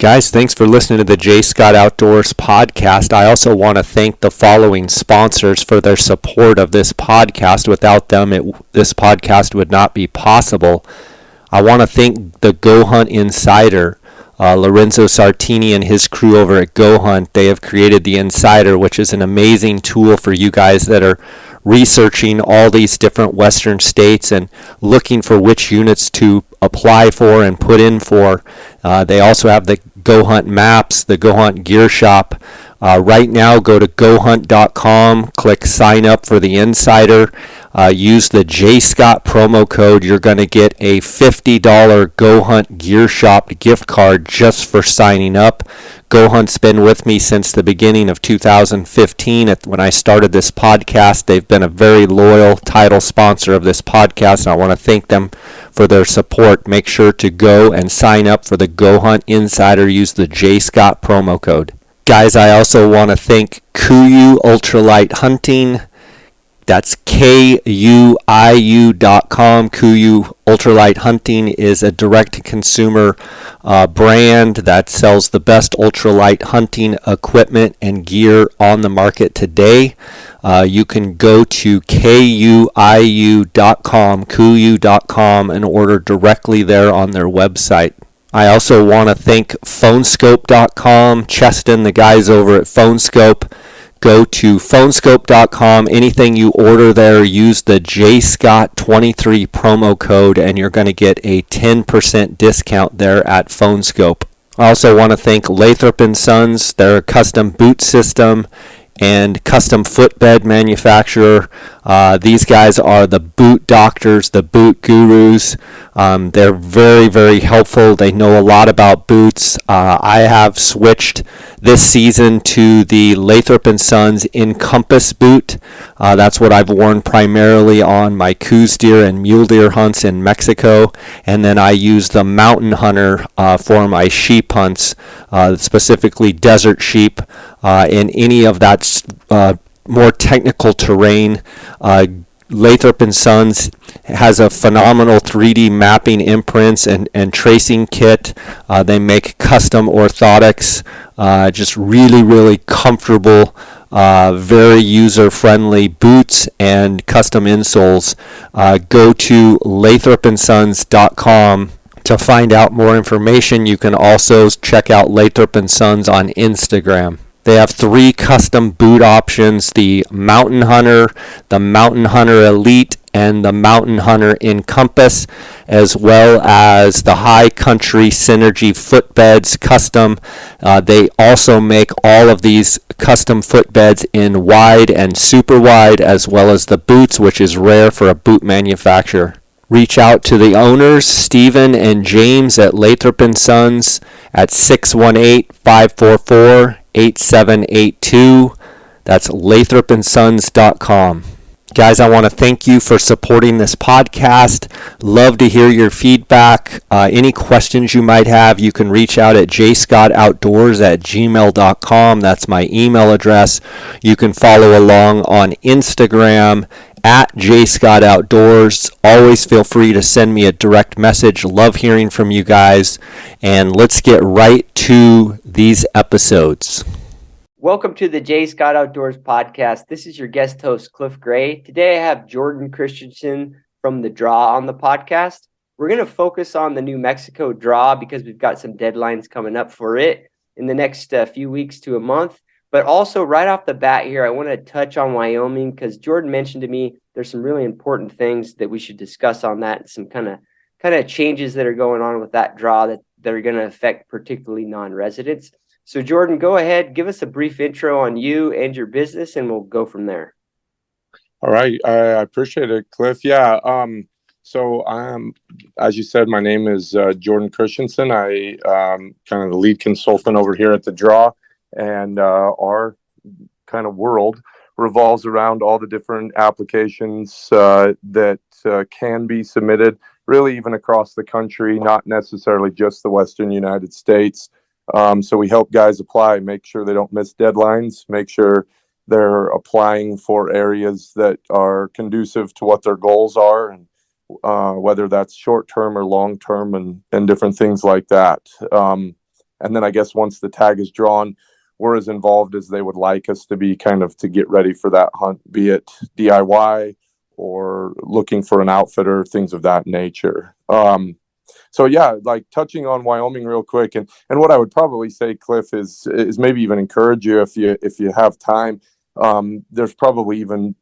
Guys, thanks for listening to the J. Scott Outdoors podcast. I also want to thank the following sponsors for their support of this podcast. Without them, this podcast would not be possible. I want to thank the Go Hunt Insider, Lorenzo Sartini and his crew over at Go Hunt. They have created the Insider, which is an amazing tool for you guys that are researching all these different western states and looking for which units to apply for and put in for. They also have the Go Hunt maps, the Go Hunt gear shop. Right now, go to gohunt.com, click sign up for the Insider. Use the J. Scott promo code. You're going to get a $50 Go Hunt gear shop gift card just for signing up. Go Hunt's been with me since the beginning of 2015. When I started this podcast, they've been a very loyal title sponsor of this podcast, and I want to thank them for their support. Make sure to go and sign up for the Go Hunt Insider. Use the J. Scott promo code. Guys, I also want to thank KUIU Ultralight Hunting. That's KUIU.com. KUIU Ultralight Hunting is a direct-to-consumer brand that sells the best ultralight hunting equipment and gear on the market today. You can go to KUIU.com, and order directly there on their website. I also want to thank phonescope.com, Cheston, the guys over at Phonescope. Go to phonescope.com. Anything you order there, use the JScott23 promo code, and you're going to get a 10% discount there at Phonescope. I also want to thank Lathrop & Sons, their custom boot system and custom footbed manufacturer. These guys are the boot doctors, the boot gurus. They're very, very helpful. They know a lot about boots. I have switched this season to the Lathrop & Sons Encompass boot. That's what I've worn primarily on my Coues deer and mule deer hunts in Mexico. And then I use the Mountain Hunter for my sheep hunts, specifically desert sheep. In any of that more technical terrain, Lathrop & Sons has a phenomenal 3D mapping imprints and tracing kit. They make custom orthotics, just really, really comfortable, very user-friendly boots and custom insoles. Go to lathropsons.com to find out more information. You can also check out Lathrop & Sons on Instagram. They have 3 custom boot options: the Mountain Hunter, the Mountain Hunter Elite, and the Mountain Hunter Encompass, as well as the High Country Synergy footbeds custom. They also make all of these custom footbeds in wide and super wide, as well as the boots, which is rare for a boot manufacturer. Reach out to the owners, Stephen and James at Lathrop & Sons at 618-544-8782. That's lathropsons.com. Guys, I want to thank you for supporting this podcast. Love to hear your feedback. Any questions you might have, you can reach out at jscottoutdoors@gmail.com. That's my email address. You can follow along on Instagram at jscottoutdoors. Always feel free to send me a direct message. Love hearing from you guys. And let's get right to these episodes. Welcome to the J. Scott Outdoors podcast. This is your guest host, Cliff Gray. Today I have Jordan Christensen from The Draw on the podcast. We're going to focus on the New Mexico Draw because we've got some deadlines coming up for it in the next few weeks to a month. But also right off the bat here, I want to touch on Wyoming because Jordan mentioned to me there's some really important things that we should discuss on that, some kind of changes that are going on with that draw that are going to affect particularly non-residents. So Jordan, go ahead, give us a brief intro on you and your business, and we'll go from there. All right. I appreciate it, Cliff. Yeah. So as you said, my name is Jordan Christensen. I kind of the lead consultant over here at The Draw, and our kind of world revolves around all the different applications that can be submitted, really even across the country, not necessarily just the Western United States. So we help guys apply, make sure they don't miss deadlines, make sure they're applying for areas that are conducive to what their goals are, and whether that's short-term or long-term and different things like that. And then I guess once the tag is drawn, we're as involved as they would like us to be, kind of to get ready for that hunt, be it DIY or looking for an outfitter, things of that nature. So yeah, like touching on Wyoming real quick, and what I would probably say, Cliff, is maybe even encourage you, if you have time. There's probably even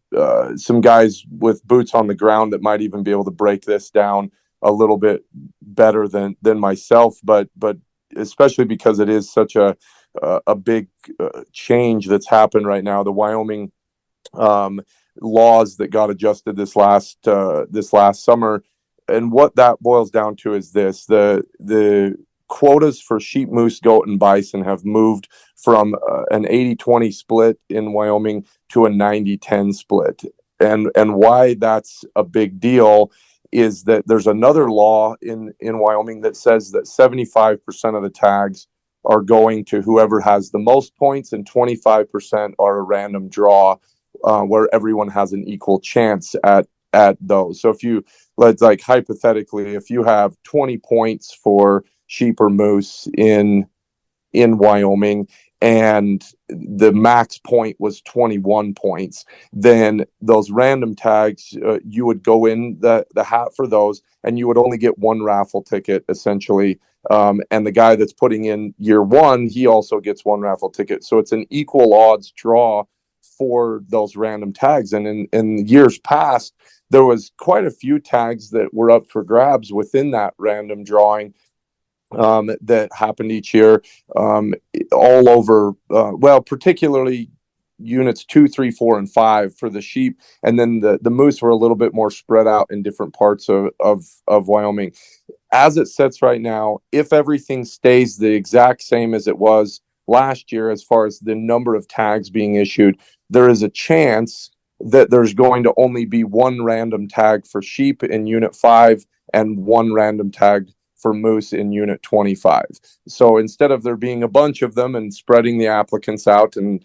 some guys with boots on the ground that might even be able to break this down a little bit better than myself, but especially because it is such a big change that's happened right now. The Wyoming laws that got adjusted this last summer, and what that boils down to is this: the quotas for sheep, moose, goat, and bison have moved from an 80-20 split in Wyoming to a 90-10 split. And why that's a big deal is that there's another law in Wyoming that says that 75% of the tags are going to whoever has the most points, and 25% are a random draw, where everyone has an equal chance at those. So if you, let's, like, hypothetically, if you have 20 points for sheep or moose in Wyoming, and the max point was 21 points, then those random tags, you would go in the hat for those, and you would only get one raffle ticket, essentially. And the guy that's putting in year one, he also gets one raffle ticket. So it's an equal odds draw for those random tags. And in years past, there was quite a few tags that were up for grabs within that random drawing, that happened each year, all over, well, particularly units 2, 3, 4, and 5 for the sheep. And then the moose were a little bit more spread out in different parts of Wyoming. As it sits right now, if everything stays the exact same as it was last year, as far as the number of tags being issued, there is a chance that there's going to only be one random tag for sheep in unit 5 and one random tag for moose in unit 25. So instead of there being a bunch of them and spreading the applicants out and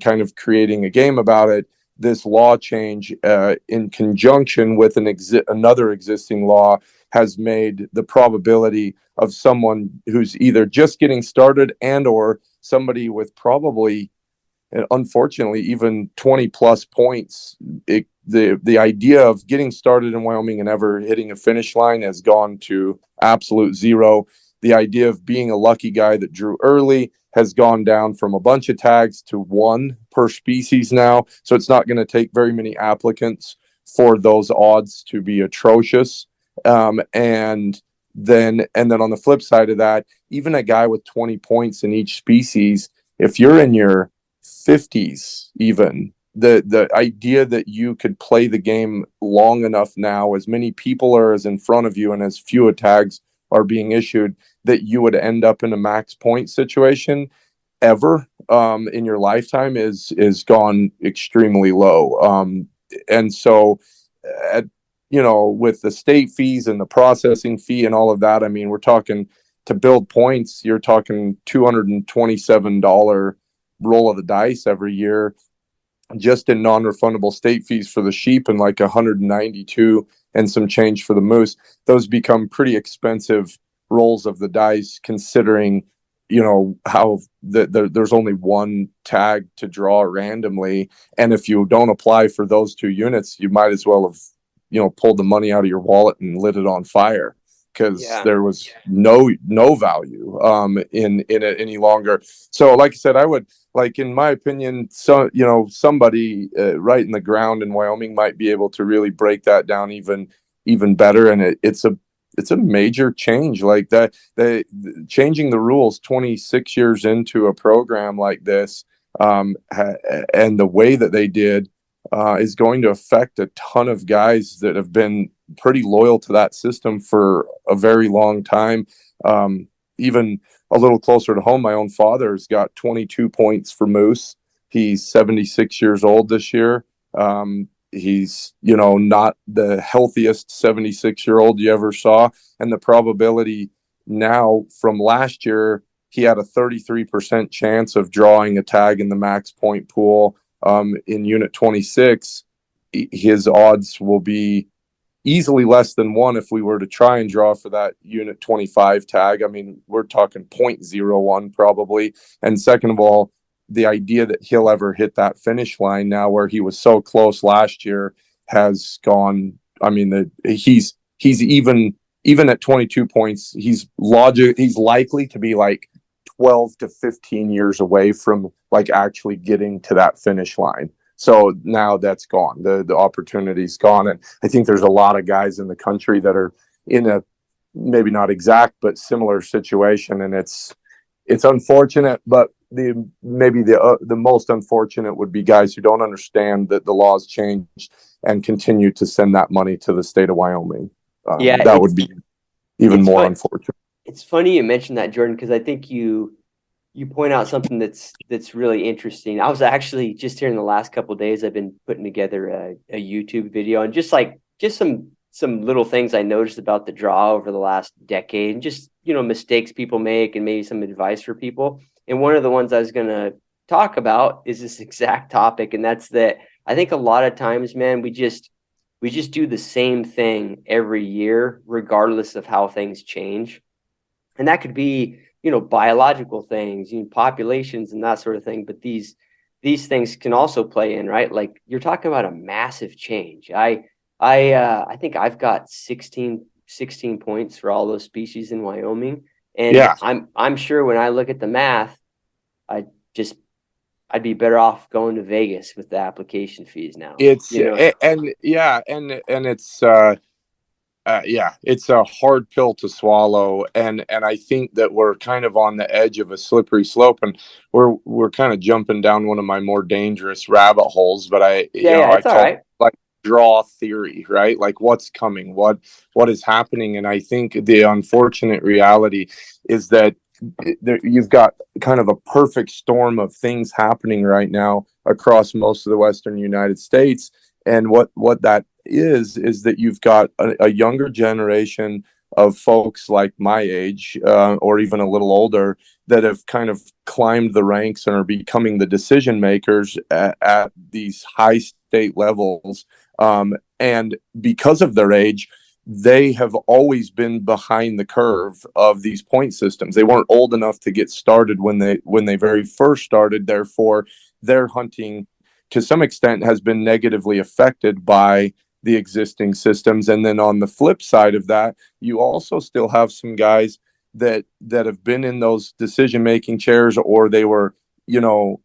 kind of creating a game about it, this law change, in conjunction with another existing law, has made the probability of someone who's either just getting started and or somebody with probably, unfortunately, even 20 plus points, the idea of getting started in Wyoming and ever hitting a finish line has gone to absolute zero. The idea of being a lucky guy that drew early has gone down from a bunch of tags to one per species now. So it's not going to take very many applicants for those odds to be atrocious. And then on the flip side of that, even a guy with 20 points in each species, if you're in your 50s, even, the idea that you could play the game long enough now, as many people are as in front of you and as few tags are being issued, that you would end up in a max point situation ever, in your lifetime, is gone extremely low. And so, with the state fees and the processing fee and all of that, I mean, we're talking, to build points, you're talking $227 roll of the dice every year, just in non-refundable state fees for the sheep, and like 192 and some change for the moose. Those become pretty expensive rolls of the dice, considering how there's only one tag to draw randomly, and if you don't apply for those two units, you might as well have pulled the money out of your wallet and lit it on fire, because there was no value in it any longer. So like I said, I would, like, in my opinion, so somebody right in the ground in Wyoming might be able to really break that down even better. And it's a major change like that. Changing the rules 26 years into a program like this, and the way that they did, is going to affect a ton of guys that have been pretty loyal to that system for a very long time. Even a little closer to home, my own father's got 22 points for moose. He's 76 years old this year. He's not the healthiest 76-year-old you ever saw, and the probability now from last year, he had a 33% chance of drawing a tag in the max point pool. In unit 26, his odds will be easily less than 1 if we were to try and draw for that unit 25 tag. I mean, we're talking 0.01 probably. And second of all, the idea that he'll ever hit that finish line now, where he was so close last year, has gone. I mean, he's even at 22 points, he's likely to be like 12 to 15 years away from like actually getting to that finish line. So now that's gone. The opportunity's gone. And I think there's a lot of guys in the country that are in a maybe not exact but similar situation, and it's unfortunate, but the most unfortunate would be guys who don't understand that the laws changed and continue to send that money to the state of Wyoming. That would be even more unfortunate. It's funny you mentioned that, Jordan, because I think you point out something that's really interesting. I was actually just here in the last couple of days, I've been putting together a YouTube video, and just some little things I noticed about the draw over the last decade, and just, mistakes people make and maybe some advice for people. And one of the ones I was going to talk about is this exact topic. And that's that I think a lot of times, man, we just do the same thing every year, regardless of how things change. And that could be, biological things, populations and that sort of thing. But these things can also play in, right? Like, you're talking about a massive change. I think I've got 16 points for all those species in Wyoming. And yeah, I'm sure when I look at the math, I'd be better off going to Vegas with the application fees now. It's it's a hard pill to swallow, and I think that we're kind of on the edge of a slippery slope, and we're kind of jumping down one of my more dangerous rabbit holes. But I call it like draw theory, right? Like, what's coming, what is happening, and I think the unfortunate reality is that you've got kind of a perfect storm of things happening right now across most of the Western United States. And what that is that you've got a younger generation of folks like my age, or even a little older, that have kind of climbed the ranks and are becoming the decision makers at these high state levels. And because of their age, they have always been behind the curve of these point systems. They weren't old enough to get started when they very first started. Therefore, their hunting, to some extent, has been negatively affected by the existing systems. And then on the flip side of that, you also still have some guys that have been in those decision-making chairs, or they were in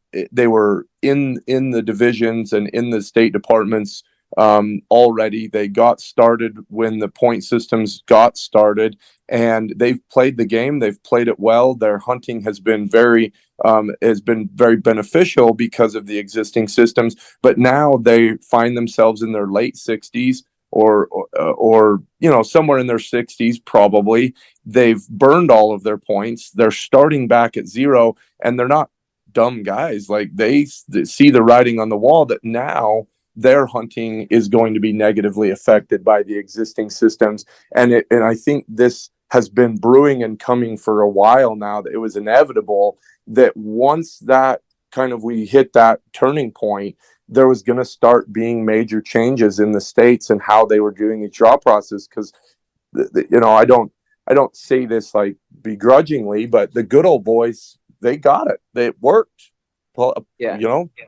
the divisions and in the state departments already. They got started when the point systems got started, and they've played the game. They've played it well. Their hunting has been very beneficial because of the existing systems. But now they find themselves in their late 60s, or somewhere in their 60s probably. They've burned all of their points. They're starting back at zero, and they're not dumb guys. Like, they see the writing on the wall that now their hunting is going to be negatively affected by the existing systems. And I think this has been brewing and coming for a while now, that it was inevitable that once that we hit that turning point, there was going to start being major changes in the states and how they were doing the draw process. Because, I don't say this like begrudgingly, but the good old boys, they got it. It worked.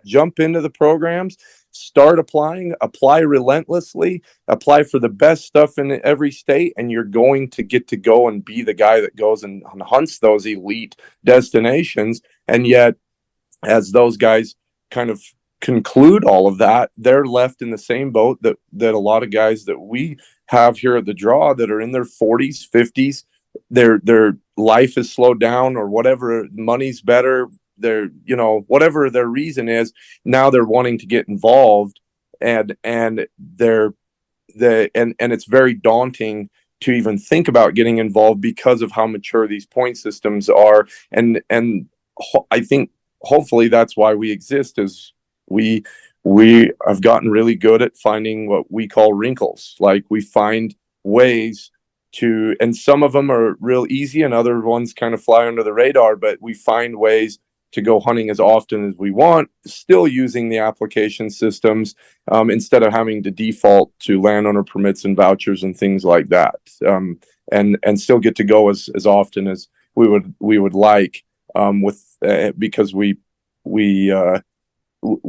Jump into the programs, start apply relentlessly, apply for the best stuff in every state, and you're going to get to go and be the guy that goes and hunts those elite destinations. And yet, as those guys kind of conclude all of that, they're left in the same boat that a lot of guys that we have here at the draw, that are in their 40s, 50s, their life is slowed down, or whatever, money's better, whatever their reason is. Now they're wanting to get involved, and it's very daunting to even think about getting involved because of how mature these point systems are. And I think hopefully that's why we exist, is we have gotten really good at finding what we call wrinkles. Like, we find ways to, and some of them are real easy and other ones kind of fly under the radar, but we find ways to go hunting as often as we want, still using the application systems, instead of having to default to landowner permits and vouchers and things like that, and still get to go as often as we would like, because we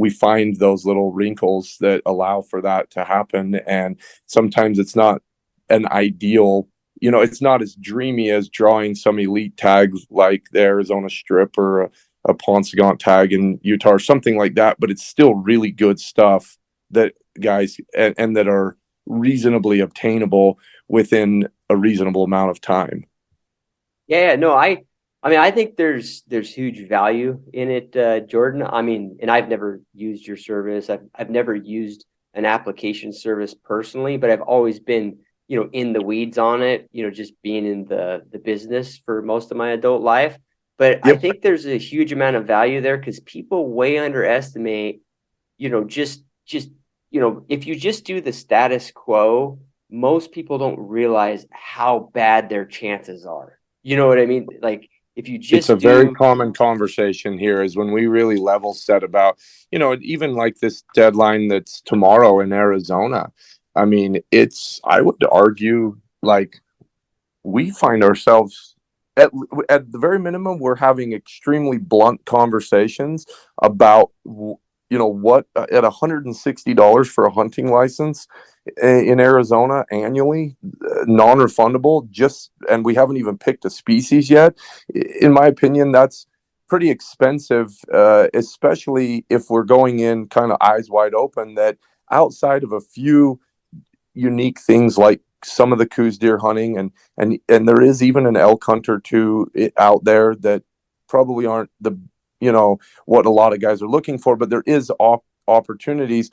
find those little wrinkles that allow for that to happen. And sometimes it's not an ideal, it's not as dreamy as drawing some elite tags like the Arizona Strip or a Ponsegont tag in Utah or something like that, but it's still really good stuff that guys, and that are reasonably obtainable within a reasonable amount of time. Yeah, no, I mean, I think there's huge value in it, Jordan. I mean, and I've never used your service. I've never used an application service personally, but I've always been, in the weeds on it, just being in the business for most of my adult life. But I think there's a huge amount of value there because people way underestimate, just if you just do the status quo, most people don't realize how bad their chances are. You know what I mean? Like, if you just it's a very common conversation here is when we really level set about, even like this deadline that's tomorrow in Arizona. I mean, I would argue, like, we find ourselves at the very minimum, we're having extremely blunt conversations about, what at $160 for a hunting license in Arizona annually, non-refundable, and we haven't even picked a species yet. In my opinion, that's pretty expensive, especially if we're going in kind of eyes wide open, that outside of a few unique things like some of the Coues deer hunting, and there is even an elk hunt or two out there that probably aren't what a lot of guys are looking for, but there is opportunities.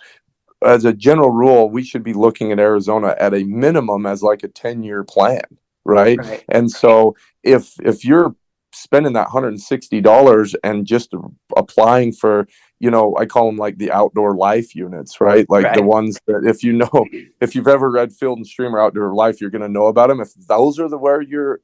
As a general rule, we should be looking at Arizona at a minimum as like a 10-year plan, right? And so if you're spending that $160 and just applying for, I call them like the outdoor life units, right? Like the ones that if you've ever read Field and Stream or Outdoor Life, you're going to know about them. If those are where you're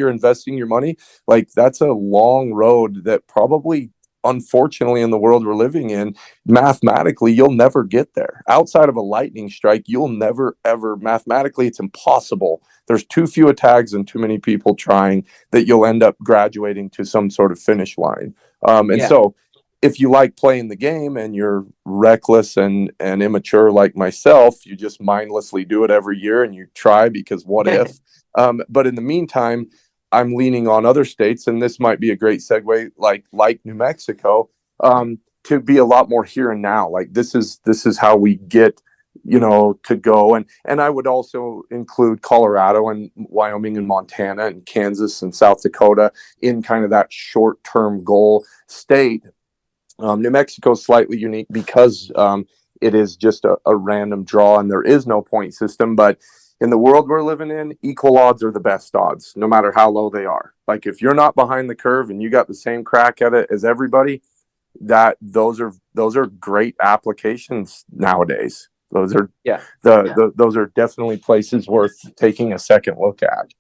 investing your money, like that's a long road that probably, unfortunately, in the world we're living in, mathematically, you'll never get there. Outside of a lightning strike, you'll never, ever, mathematically, it's impossible. There's too few tags and too many people trying that you'll end up graduating to some sort of finish line. So if you like playing the game and you're reckless and immature like myself, you just mindlessly do it every year and you try because what if? But in the meantime, I'm leaning on other states, and this might be a great segue, like New Mexico, to be a lot more here and now. Like this is how we get, to go. And I would also include Colorado and Wyoming and Montana and Kansas and South Dakota in kind of that short-term goal state. New Mexico is slightly unique because it is just a random draw and there is no point system, but in the world we're living in, equal odds are the best odds, no matter how low they are. Like if you're not behind the curve and you got the same crack at it as everybody, those are great applications nowadays. Those are those are definitely places worth taking a second look at.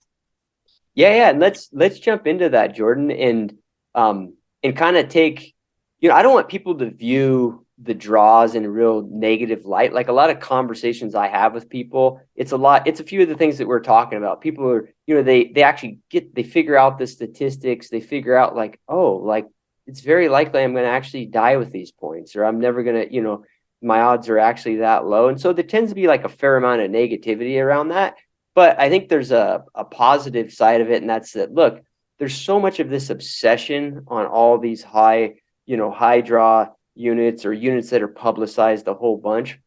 Yeah, and let's jump into that, Jordan, and kind of take, I don't want people to view the draws in a real negative light. Like a lot of conversations I have with people, it's a few of the things that we're talking about. People are, they actually they figure out the statistics. They figure out like, oh, like it's very likely I'm going to actually die with these points, or I'm never going to, my odds are actually that low. And so there tends to be like a fair amount of negativity around that. But I think there's a positive side of it. And that's that, look, there's so much of this obsession on all these high draw units or units that are publicized a whole bunch.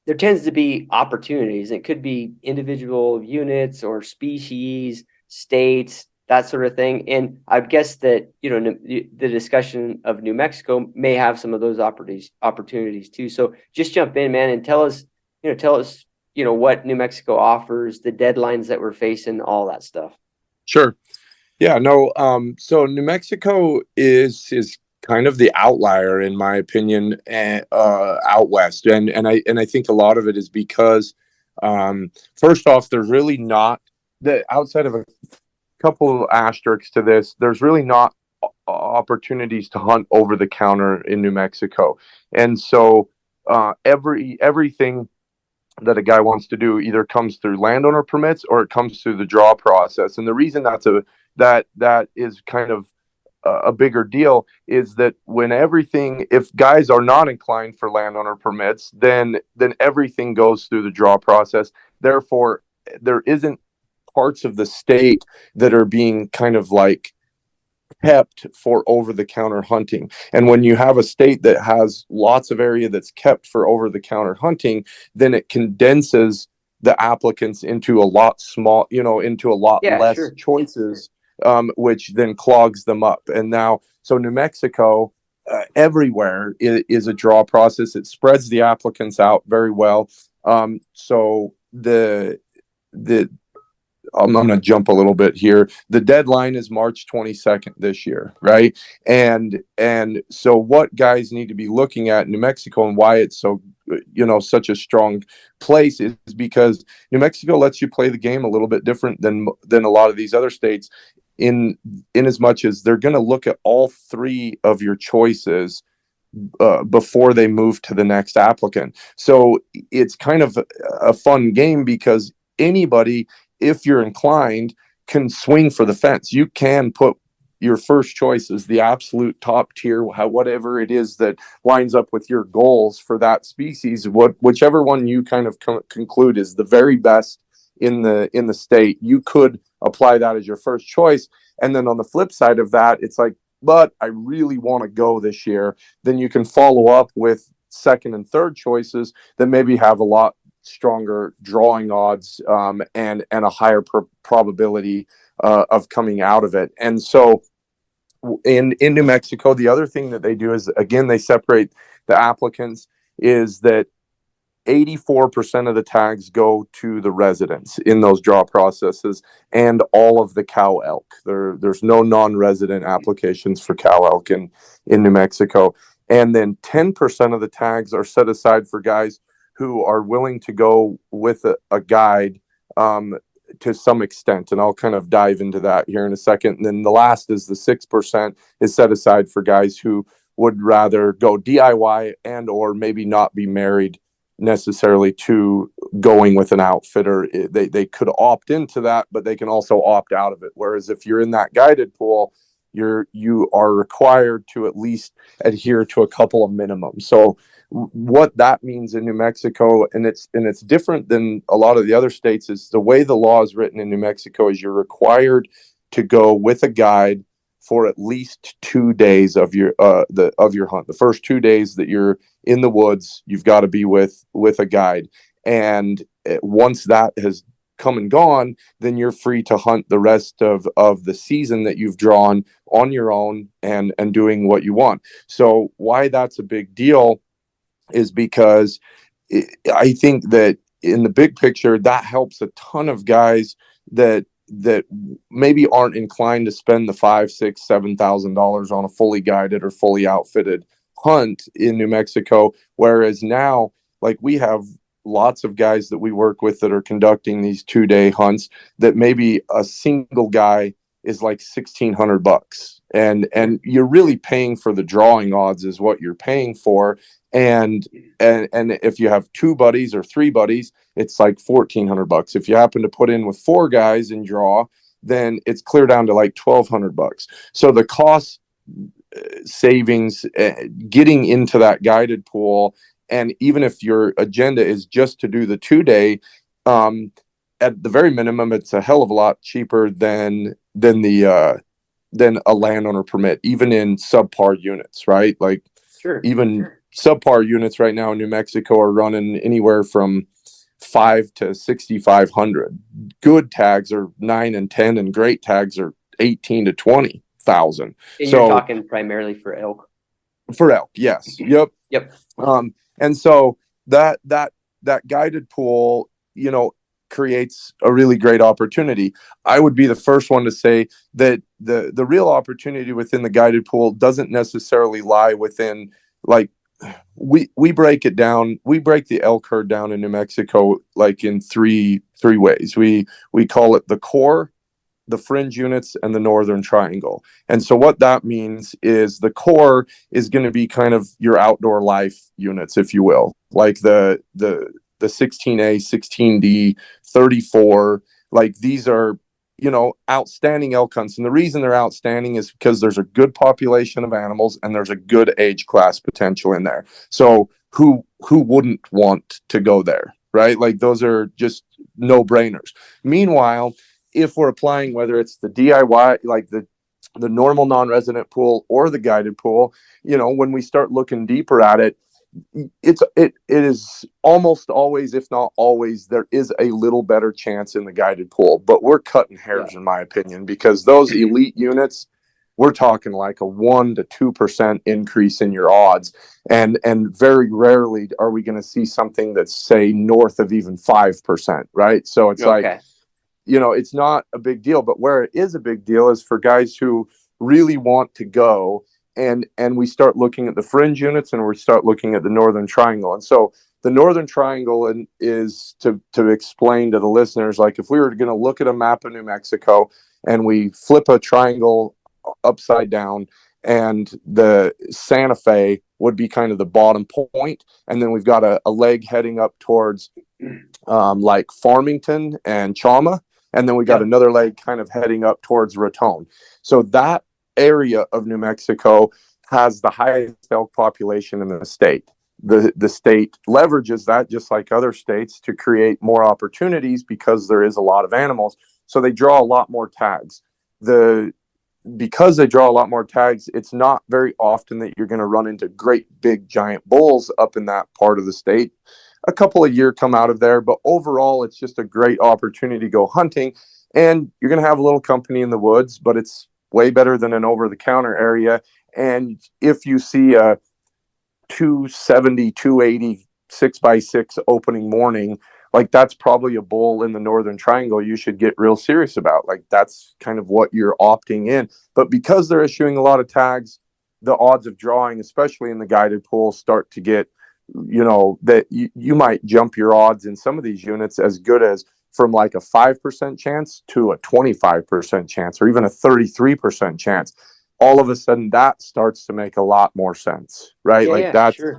There tends to be opportunities. It could be individual units or species, states, that sort of thing. And I'd guess that, the discussion of New Mexico may have some of those opportunities too. So just jump in, man, and tell us, what New Mexico offers, the deadlines that we're facing, all that stuff. Sure. Yeah, no. So New Mexico is kind of the outlier, in my opinion, out west, and I think a lot of it is because, first off, there's really not outside of a couple of asterisks to this. There's really not opportunities to hunt over the counter in New Mexico. And so everything that a guy wants to do either comes through landowner permits or it comes through the draw process. And the reason that is kind of a bigger deal is that if guys are not inclined for landowner permits, then everything goes through the draw process. Therefore, there isn't parts of the state that are being kind of like kept for over the counter hunting. And when you have a state that has lots of area that's kept for over the counter hunting, then it condenses the applicants into a lot into a lot Yeah, less sure. choices, which then clogs them up. And now, so New Mexico, everywhere is a draw process. It spreads the applicants out very well. So the I'm going to jump a little bit here. The deadline is March 22nd this year, right? And so what guys need to be looking at in New Mexico and why it's so such a strong place is because New Mexico lets you play the game a little bit different than a lot of these other states in as much as they're going to look at all three of your choices before they move to the next applicant. So it's kind of a fun game because anybody, if you're inclined, can swing for the fence. You can put your first choice as the absolute top tier, whatever it is that lines up with your goals for that species. Whichever one you kind of conclude is the very best in the state, you could apply that as your first choice. And then on the flip side of that, it's like, but I really want to go this year. Then you can follow up with second and third choices that maybe have a lot stronger drawing odds and a higher probability of coming out of it. And so in New Mexico, the other thing that they do is, again, they separate the applicants, is that 84% of the tags go to the residents in those draw processes and all of the cow elk. There's no non-resident applications for cow elk in New Mexico. And then 10% of the tags are set aside for guys who are willing to go with a guide to some extent. And I'll kind of dive into that here in a second. And then the last is the 6% is set aside for guys who would rather go DIY and or maybe not be married necessarily to going with an outfitter. They could opt into that, but they can also opt out of it. Whereas if you're in that guided pool, you are required to at least adhere to a couple of minimums. So what that means in New Mexico, and it's different than a lot of the other states, is the way the law is written in New Mexico is you're required to go with a guide for at least 2 days of your hunt. The first 2 days that you're in the woods, you've got to be with a guide. And once that has come and gone, then you're free to hunt the rest of the season that you've drawn on your own and doing what you want. So why that's a big deal is because I think that in the big picture, that helps a ton of guys that maybe aren't inclined to spend the $5,000, $6,000, $7,000 on a fully guided or fully outfitted hunt in New Mexico. Whereas now, like, we have lots of guys that we work with that are conducting these 2-day hunts that maybe a single guy is like $1,600, and you're really paying for the drawing odds is what you're paying for. And if you have 2 buddies or 3 buddies, it's like $1,400. If you happen to put in with 4 guys and draw, then it's clear down to like $1,200. So the cost savings getting into that guided pool, and even if your agenda is just to do the 2-day, at the very minimum, it's a hell of a lot cheaper than a landowner permit, even in subpar units, right? Like, Sure. Even subpar units right now in New Mexico are running anywhere from $5,000 to $6,500. Good tags are 9 and 10, and great tags are 18 to 20,000. And so you're talking primarily for elk. For elk, yes, yep. And so that guided pool, creates a really great opportunity. I would be the first one to say that the real opportunity within the guided pool doesn't necessarily lie within, like, we break it down. We break the elk herd down in New Mexico like in three ways. We call it the core, the fringe units, and the northern triangle. And so what that means is the core is going to be kind of your outdoor life units, if you will, like the 16A, 16D, 34. Like these are, outstanding elk hunts. And the reason they're outstanding is because there's a good population of animals and there's a good age class potential in there. So who wouldn't want to go there, right? Like those are just no brainers. Meanwhile, if we're applying, whether it's the DIY, like the normal non-resident pool or the guided pool, when we start looking deeper at it, it is almost always, if not always, there is a little better chance in the guided pool, but we're cutting hairs in my opinion, because those elite units, we're talking like a 1 to 2% increase in your odds, and very rarely are we going to see something that's, say, north of even 5%, right? So it's like, it's not a big deal. But where it is a big deal is for guys who really want to go, and we start looking at the fringe units and we start looking at the northern triangle. And so the northern triangle is to explain to the listeners, like if we were going to look at a map of New Mexico and we flip a triangle upside down, and the Santa Fe would be kind of the bottom point, and then we've got a leg heading up towards like Farmington and Chama, and then we got another leg kind of heading up towards Raton. So that area of New Mexico has the highest elk population in the state. The state leverages that, just like other states, to create more opportunities because there is a lot of animals. So they draw a lot more tags. Because they draw a lot more tags, it's not very often that you're going to run into great big giant bulls up in that part of the state. A couple a year come out of there, but overall it's just a great opportunity to go hunting, and you're going to have a little company in the woods, but it's way better than an over-the-counter area. And if you see a 270, 280 6x6 opening morning, like that's probably a bull in the northern triangle you should get real serious about. Like that's kind of what you're opting in. But because they're issuing a lot of tags, the odds of drawing, especially in the guided pool, start to get, that you might jump your odds in some of these units as good as from like a 5% chance to a 25% chance, or even a 33% chance. All of a sudden that starts to make a lot more sense, right?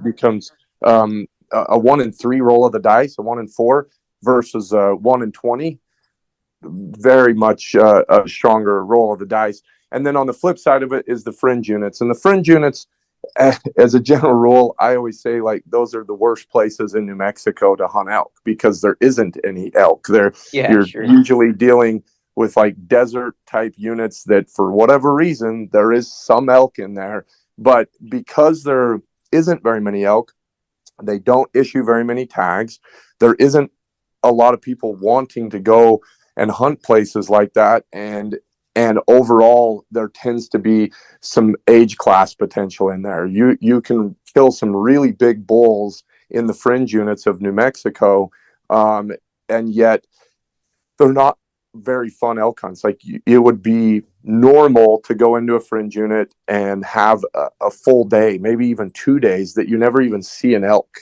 Becomes a 1 in 3 roll of the dice, a 1 in 4 versus a 1 in 20, very much a stronger roll of the dice. And then on the flip side of it is the fringe units. And the fringe units, as a general rule, I always say, like, those are the worst places in New Mexico to hunt elk because there isn't any elk there. Usually dealing with like desert type units that for whatever reason there is some elk in there, but because there isn't very many elk, they don't issue very many tags. There isn't a lot of people wanting to go and hunt places like that, and overall there tends to be some age class potential in there. You can kill some really big bulls in the fringe units of New Mexico, and yet they're not very fun elk hunts. Like it would be normal to go into a fringe unit and have a full day, maybe even 2 days, that you never even see an elk,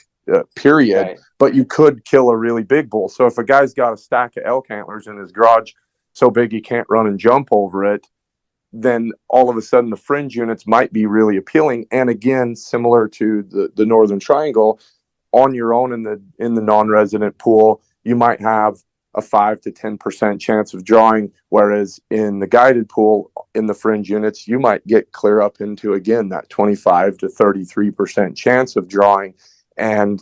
period. Right. But you could kill a really big bull. So if a guy's got a stack of elk antlers in his garage so big he can't run and jump over it, then all of a sudden the fringe units might be really appealing. And again, similar to the northern triangle, on your own in the non-resident pool, you might have a 5 to 10% chance of drawing, whereas in the guided pool in the fringe units, you might get clear up into, again, that 25 to 33% chance of drawing. And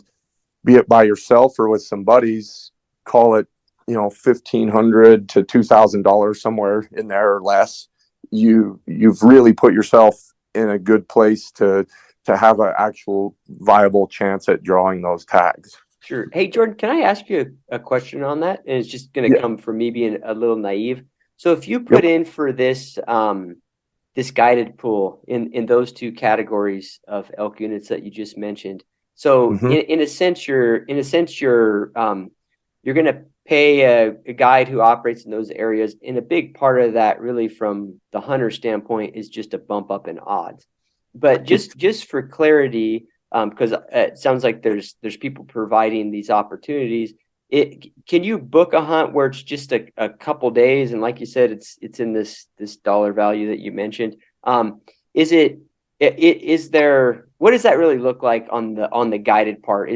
be it by yourself or with some buddies, call it, $1,500 to $2,000, somewhere in there or less. You've really put yourself in a good place to have an actual viable chance at drawing those tags. Sure. Hey, Jordan, can I ask you a question on that? And it's just going to come from me being a little naive. So if you put in for this this guided pool in those two categories of elk units that you just mentioned, so in a sense you're going to pay a guide who operates in those areas, and a big part of that, really, from the hunter standpoint, is just a bump up in odds. But just for clarity, because it sounds like there's people providing these opportunities. can you book a hunt where it's just a couple days, and like you said, it's in this dollar value that you mentioned? Is is there, what does that really look like on the guided part?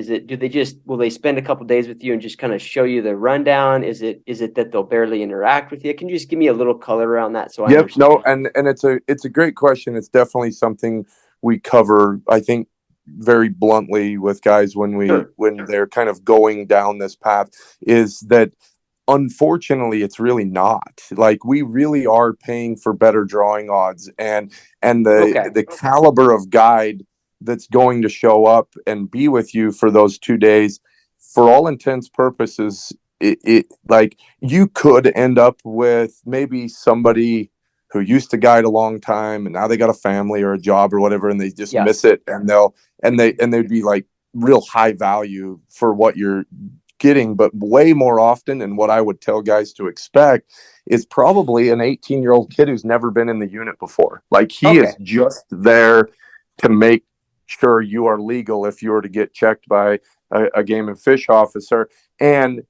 Will they spend a couple days with you and just kind of show you the rundown? Is it that they'll barely interact with you? Can you just give me a little color around that so I Yep. understand? No, and it's a great question. It's definitely something we cover, I think, very bluntly with guys Sure. when they're kind of going down this path, is that unfortunately it's really not. Like, we really are paying for better drawing odds, and Okay. the caliber of guide that's going to show up and be with you for those 2 days, for all intents purposes, it like, you could end up with maybe somebody who used to guide a long time and now they got a family or a job or whatever, and they just Yeah. miss it, and they'd be like real high value for what you're getting. But way more often, and what I would tell guys to expect, is probably an 18-year-old kid who's never been in the unit before. Like, he Okay. is just there to make sure you are legal if you were to get checked by a game and fish officer. And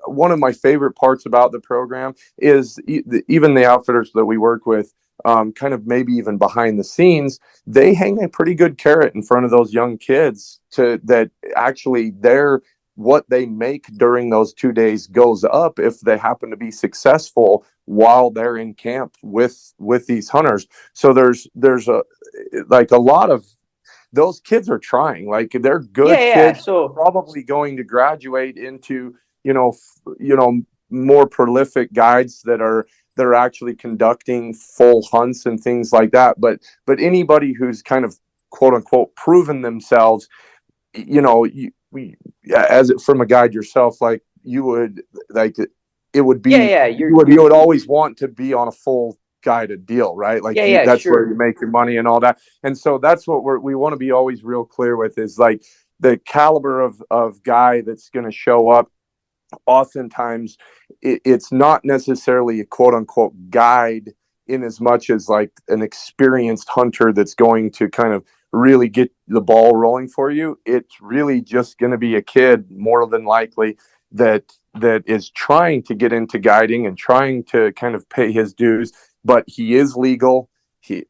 one of my favorite parts about the program is even the outfitters that we work with, kind of maybe even behind the scenes, they hang a pretty good carrot in front of those young kids to that actually they're what they make during those 2 days goes up if they happen to be successful while they're in camp with these hunters. So there's a lot of those kids are trying. Like, they're Yeah, good yeah. kids, So probably going to graduate into more prolific guides that are actually conducting full hunts and things like that. But anybody who's kind of quote unquote proven themselves, as from a guide yourself, like, you would like it would yeah, be yeah. you would always want to be on a full guided deal, right? Like, Yeah, yeah, that's where you sure. make your money and all that. And so that's what we want to be always real clear with, is like the caliber of guy that's going to show up. Oftentimes it's not necessarily a quote unquote guide, in as much as like an experienced hunter that's going to kind of really get the ball rolling for you. It's really just going to be a kid, more than likely, that is trying to get into guiding and trying to kind of pay his dues, but he is legal.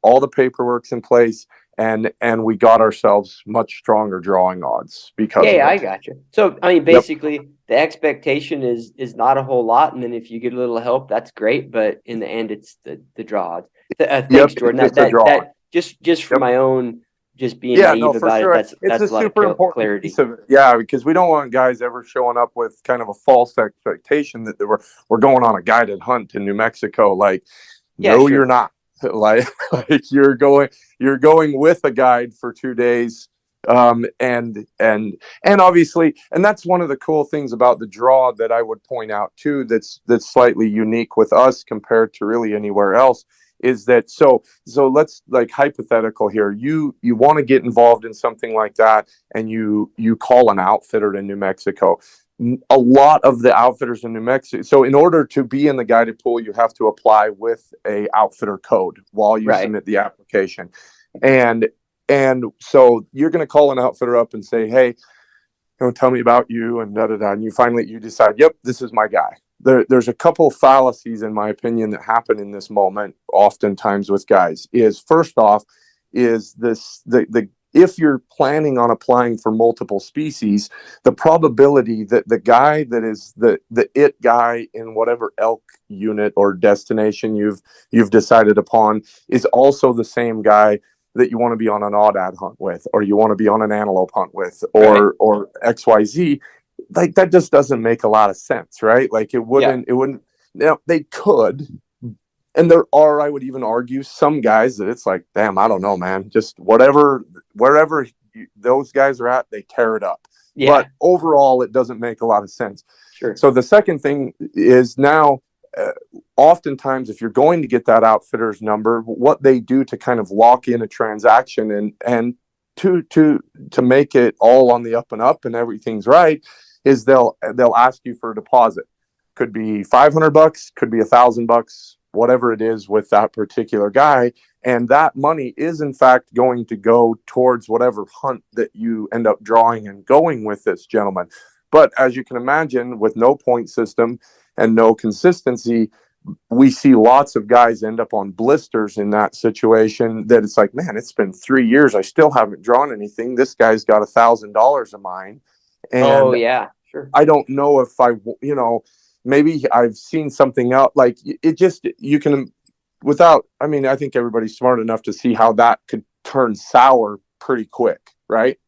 All the paperwork's in place, and we got ourselves much stronger drawing odds because Yeah, of yeah, I it. got you. So, I mean, Yep. basically, the expectation is not a whole lot, and then if you get a little help, that's great. But in the end, it's the draw. Yep. Thanks, Jordan. It's just a draw. Just for Yep. my own, just being Yeah, no, naive for about it. sure. It's a That's a lot of super important piece clarity. of it. Yeah, because we don't want guys ever showing up with kind of a false expectation that we're going on a guided hunt in New Mexico. Like, Yeah, no, you're sure. not. Like you're going with a guide for 2 days. And obviously, and that's one of the cool things about the draw that I would point out too, that's slightly unique with us compared to really anywhere else, is that so let's, like, hypothetical here, you want to get involved in something like that, and you call an outfitter in New Mexico. A lot of the outfitters in New Mexico, so in order to be in the guided pool, you have to apply with a outfitter code while you Right. submit the application. And so you're going to call an outfitter up and say, hey, tell me about you, and da da da. And you decide, yep, this is my guy. There's a couple of fallacies, in my opinion, that happen in this moment, oftentimes with guys. Is, first off, is this the if you're planning on applying for multiple species, the probability that the guy that is the it guy in whatever elk unit or destination you've decided upon is also the same guy that you want to be on an aoudad hunt with, or you want to be on an antelope hunt with, Right. or XYZ. Like, that just doesn't make a lot of sense, right? Like, Yeah. it wouldn't. Now, they could, and there are, I would even argue, some guys that it's like, damn, I don't know, man, just wherever those guys are at, they tear it up. Yeah. But overall, it doesn't make a lot of sense. Sure. So the second thing is, now oftentimes, if you're going to get that outfitter's number, what they do to kind of lock in a transaction and to make it all on the up and up and everything's right, is they'll ask you for a deposit. Could be $500, could be $1,000, whatever it is with that particular guy. And that money is in fact going to go towards whatever hunt that you end up drawing and going with this gentleman. But as you can imagine, with no point system and no consistency, we see lots of guys end up on blisters in that situation, that it's like, man, it's been 3 years. I still haven't drawn anything. This guy's got $1,000 of mine. Oh And yeah, sure. I don't know if maybe I've seen something else. Like it just, you can, without, I mean, I think everybody's smart enough to see how that could turn sour pretty quick. Right.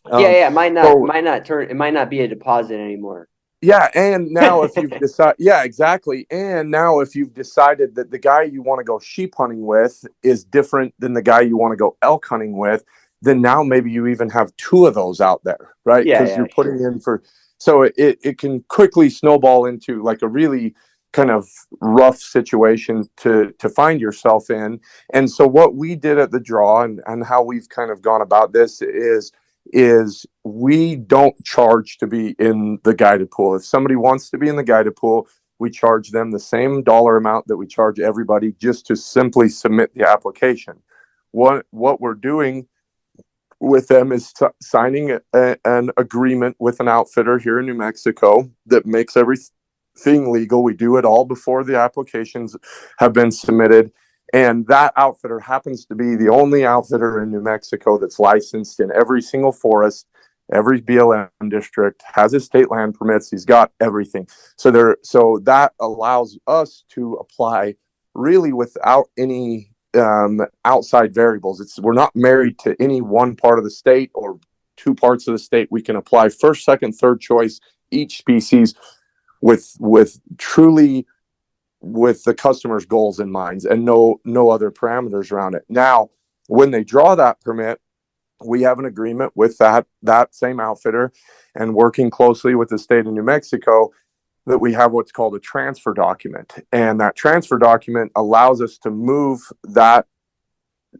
Yeah, it might So not turn. It might not be a deposit anymore. yeah, and now if you've decided, yeah, exactly. And now if you've decided that the guy you want to go sheep hunting with is different than the guy you want to go elk hunting with, then now maybe you even have two of those out there, right? Because you're putting in for, so it can quickly snowball into like a really kind of rough situation to find yourself in. And so what we did at the draw, and how we've kind of gone about this is we don't charge to be in the guided pool. If somebody wants to be in the guided pool, we charge them the same dollar amount that we charge everybody just to simply submit the application. What we're doing with them is signing an agreement with an outfitter here in New Mexico that makes everything legal. We do it all before the applications have been submitted. And that outfitter happens to be the only outfitter in New Mexico that's licensed in every single forest, every BLM district, has his state land permits. He's got everything. So that allows us to apply really without any outside variables. We're not married to any one part of the state or two parts of the state. We can apply first, second, third choice each species with truly with the customer's goals in mind, and no other parameters around it. Now, when they draw that permit, we have an agreement with that same outfitter, and working closely with the state of New Mexico, that we have what's called a transfer document. And that transfer document allows us to move that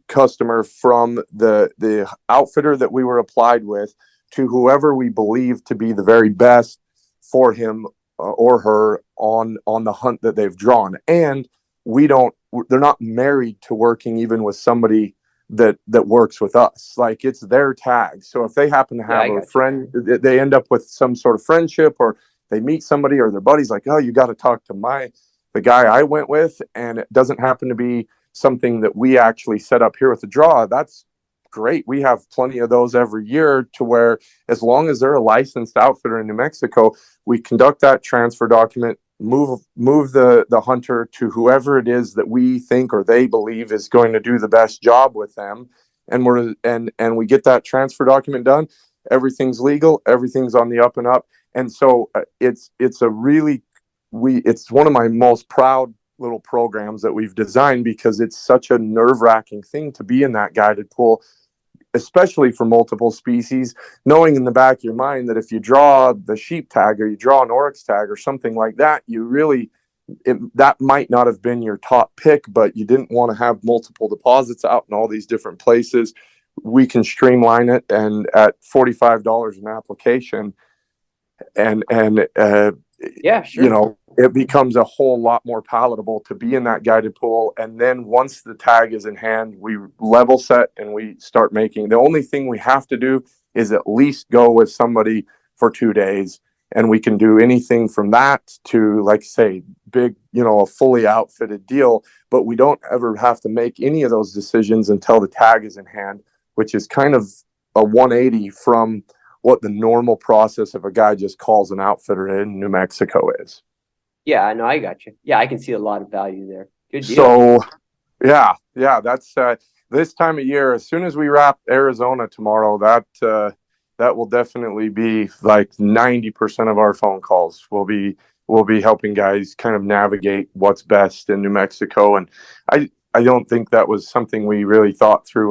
customer from the outfitter that we were applied with to whoever we believe to be the very best for him or her on the hunt that they've drawn. And they're not married to working even with somebody that works with us. Like, it's their tag. So if they happen to have a friend, they end up with some sort of friendship, or they meet somebody, or their buddy's like, oh, you got to talk to the guy I went with, and it doesn't happen to be something that we actually set up here with the draw, that's great. We have plenty of those every year, to where as long as they're a licensed outfitter in New Mexico, we conduct that transfer document, move the hunter to whoever it is that we think or they believe is going to do the best job with them, and we get that transfer document done. Everything's legal, everything's on the up and up. And so it's one of my most proud little programs that we've designed, because it's such a nerve-wracking thing to be in that guided pool, especially for multiple species, knowing in the back of your mind that if you draw the sheep tag, or you draw an oryx tag or something like that, that might not have been your top pick, but you didn't want to have multiple deposits out in all these different places. We can streamline it, and at $45 an application, and yeah, sure. It becomes a whole lot more palatable to be in that guided pool. And then once the tag is in hand, we level set and we start making. The only thing we have to do is at least go with somebody for 2 days, and we can do anything from that to, like, say, big, a fully outfitted deal. But we don't ever have to make any of those decisions until the tag is in hand, which is kind of a 180 from what the normal process of a guy just calls an outfitter in New Mexico is. Yeah, I know. I got you. Yeah, I can see a lot of value there. Good deal. So, yeah, that's this time of year. As soon as we wrap Arizona tomorrow, that will definitely be like 90% of our phone calls. We'll be helping guys kind of navigate what's best in New Mexico. And I don't think that was something we really thought through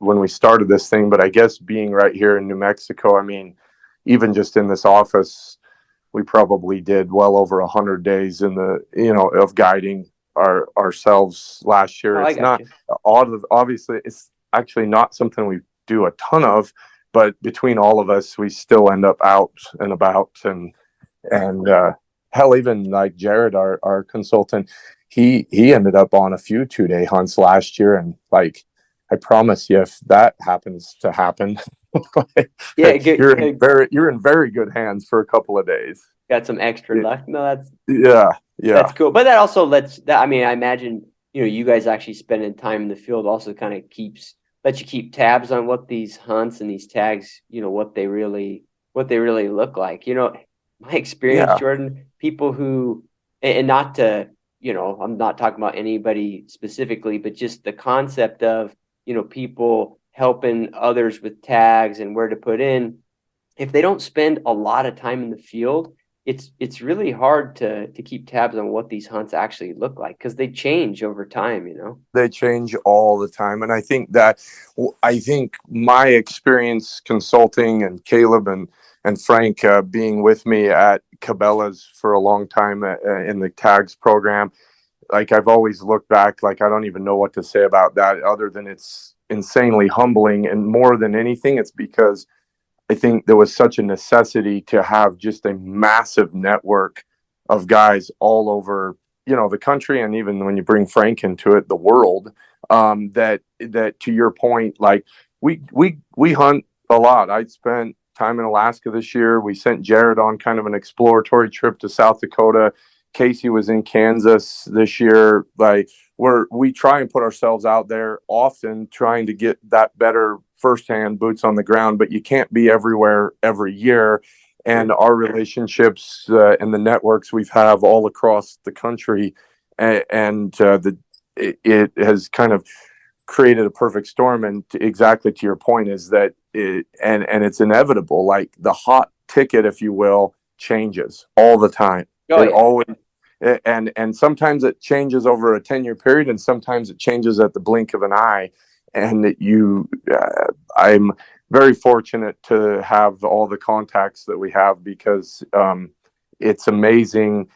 when we started this thing. But I guess being right here in New Mexico, I mean, even just in this office, we probably did well over 100 days of guiding ourselves last year. It's not obviously, it's actually not something we do a ton of, but between all of us, we still end up out and about, and hell, even like Jared, our consultant, he ended up on a few 2-day hunts last year. And like, I promise you, if that happens to happen, Yeah, good, good. You're in very good hands for a couple of days. Got some extra luck. No, Yeah, that's yeah, cool. But that also lets that. I mean, I imagine you guys actually spending time in the field also kind of lets you keep tabs on what these hunts and these tags, what they really look like. My experience, yeah. Jordan, people who, and not to, I'm not talking about anybody specifically, but just the concept of, people helping others with tags and where to put in. If they don't spend a lot of time in the field, it's really hard to keep tabs on what these hunts actually look like because they change over time. They change all the time, and I think my experience consulting and Caleb and Frank being with me at Cabela's for a long time in the tags program, like I've always looked back, like I don't even know what to say about that other than it's insanely humbling. And more than anything, it's because I think there was such a necessity to have just a massive network of guys all over, the country, and even when you bring Frank into it, the world. That to your point, like we hunt a lot. I spent time in Alaska this year. We sent Jared on kind of an exploratory trip to South Dakota. Casey was in Kansas this year. Like we try and put ourselves out there often, trying to get that better firsthand boots on the ground, but you can't be everywhere every year. And our relationships and the networks we've have all across the country, it has kind of created a perfect storm. And exactly to your point is that and it's inevitable. Like the hot ticket, if you will, changes all the time. Oh, It yeah. always and sometimes it changes over a 10-year period, and sometimes it changes at the blink of an eye. And I'm very fortunate to have all the contacts that we have because it's amazing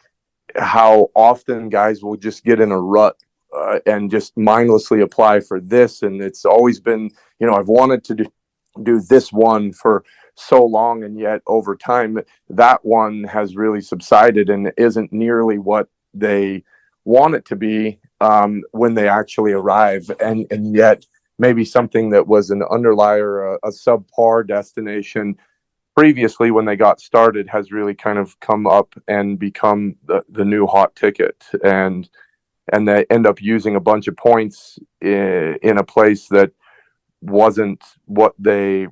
how often guys will just get in a rut and just mindlessly apply for this. And it's always been, I've wanted to do this one for so long, and yet over time that one has really subsided and isn't nearly what they want it to be when they actually arrive. And yet maybe something that was an underlier, a subpar destination previously when they got started has really kind of come up and become the new hot ticket. And they end up using a bunch of points in a place that wasn't what they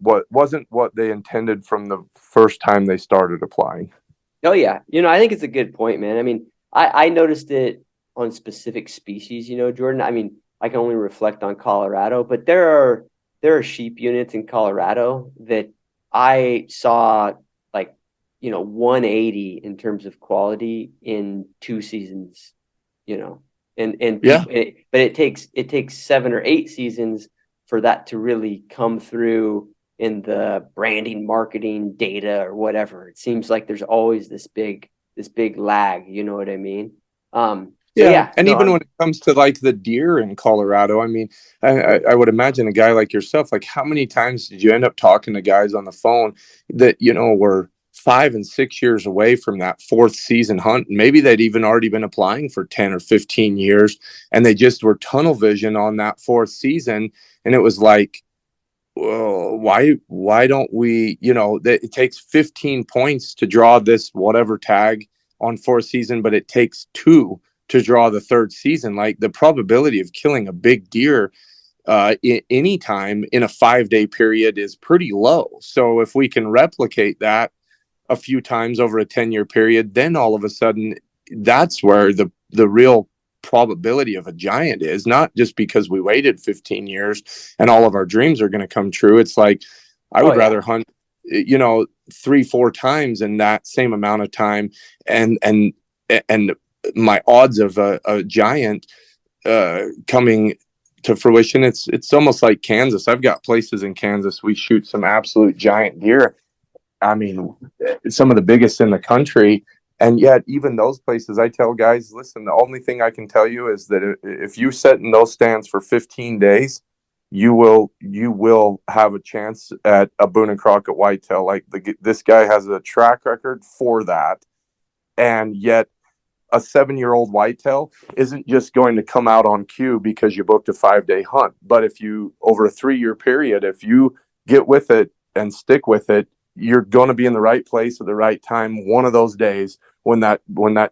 intended from the first time they started applying. Oh yeah. I think it's a good point, man. I mean, I noticed it on specific species, Jordan. I mean, I can only reflect on Colorado, but there are sheep units in Colorado that I saw like, 180 in terms of quality in 2 seasons, and Yeah. but it takes 7 or 8 seasons for that to really come through in the branding, marketing, data, or whatever. It seems like there's always this big lag. You know what I mean? So Yeah, yeah, and no, even when it comes to like the deer in Colorado, I mean, I would imagine a guy like yourself, like how many times did you end up talking to guys on the phone that were 5 and 6 years away from that fourth season hunt? And maybe they'd even already been applying for 10 or 15 years, and they just were tunnel vision on that fourth season, and it was like, well, why don't we? It takes 15 points to draw this whatever tag on fourth season, but it takes two to draw the third season. Like the probability of killing a big deer any time in a 5-day period is pretty low. So if we can replicate that a few times over a 10-year period, then all of a sudden that's where the real probability of a giant is, not just because we waited 15 years and all of our dreams are going to come true. It's like I would rather hunt 3-4 times in that same amount of time, and my odds of a giant coming to fruition, it's almost like Kansas. I've got places in Kansas we shoot some absolute giant deer. I mean, some of the biggest in the country. And yet, even those places, I tell guys, listen, the only thing I can tell you is that if you sit in those stands for 15 days, you will have a chance at a Boone and Crockett whitetail. Like this guy has a track record for that. And yet, a 7-year-old whitetail isn't just going to come out on cue because you booked a 5-day hunt. But if you, over a 3-year period, if you get with it and stick with it, you're going to be in the right place at the right time one of those days when that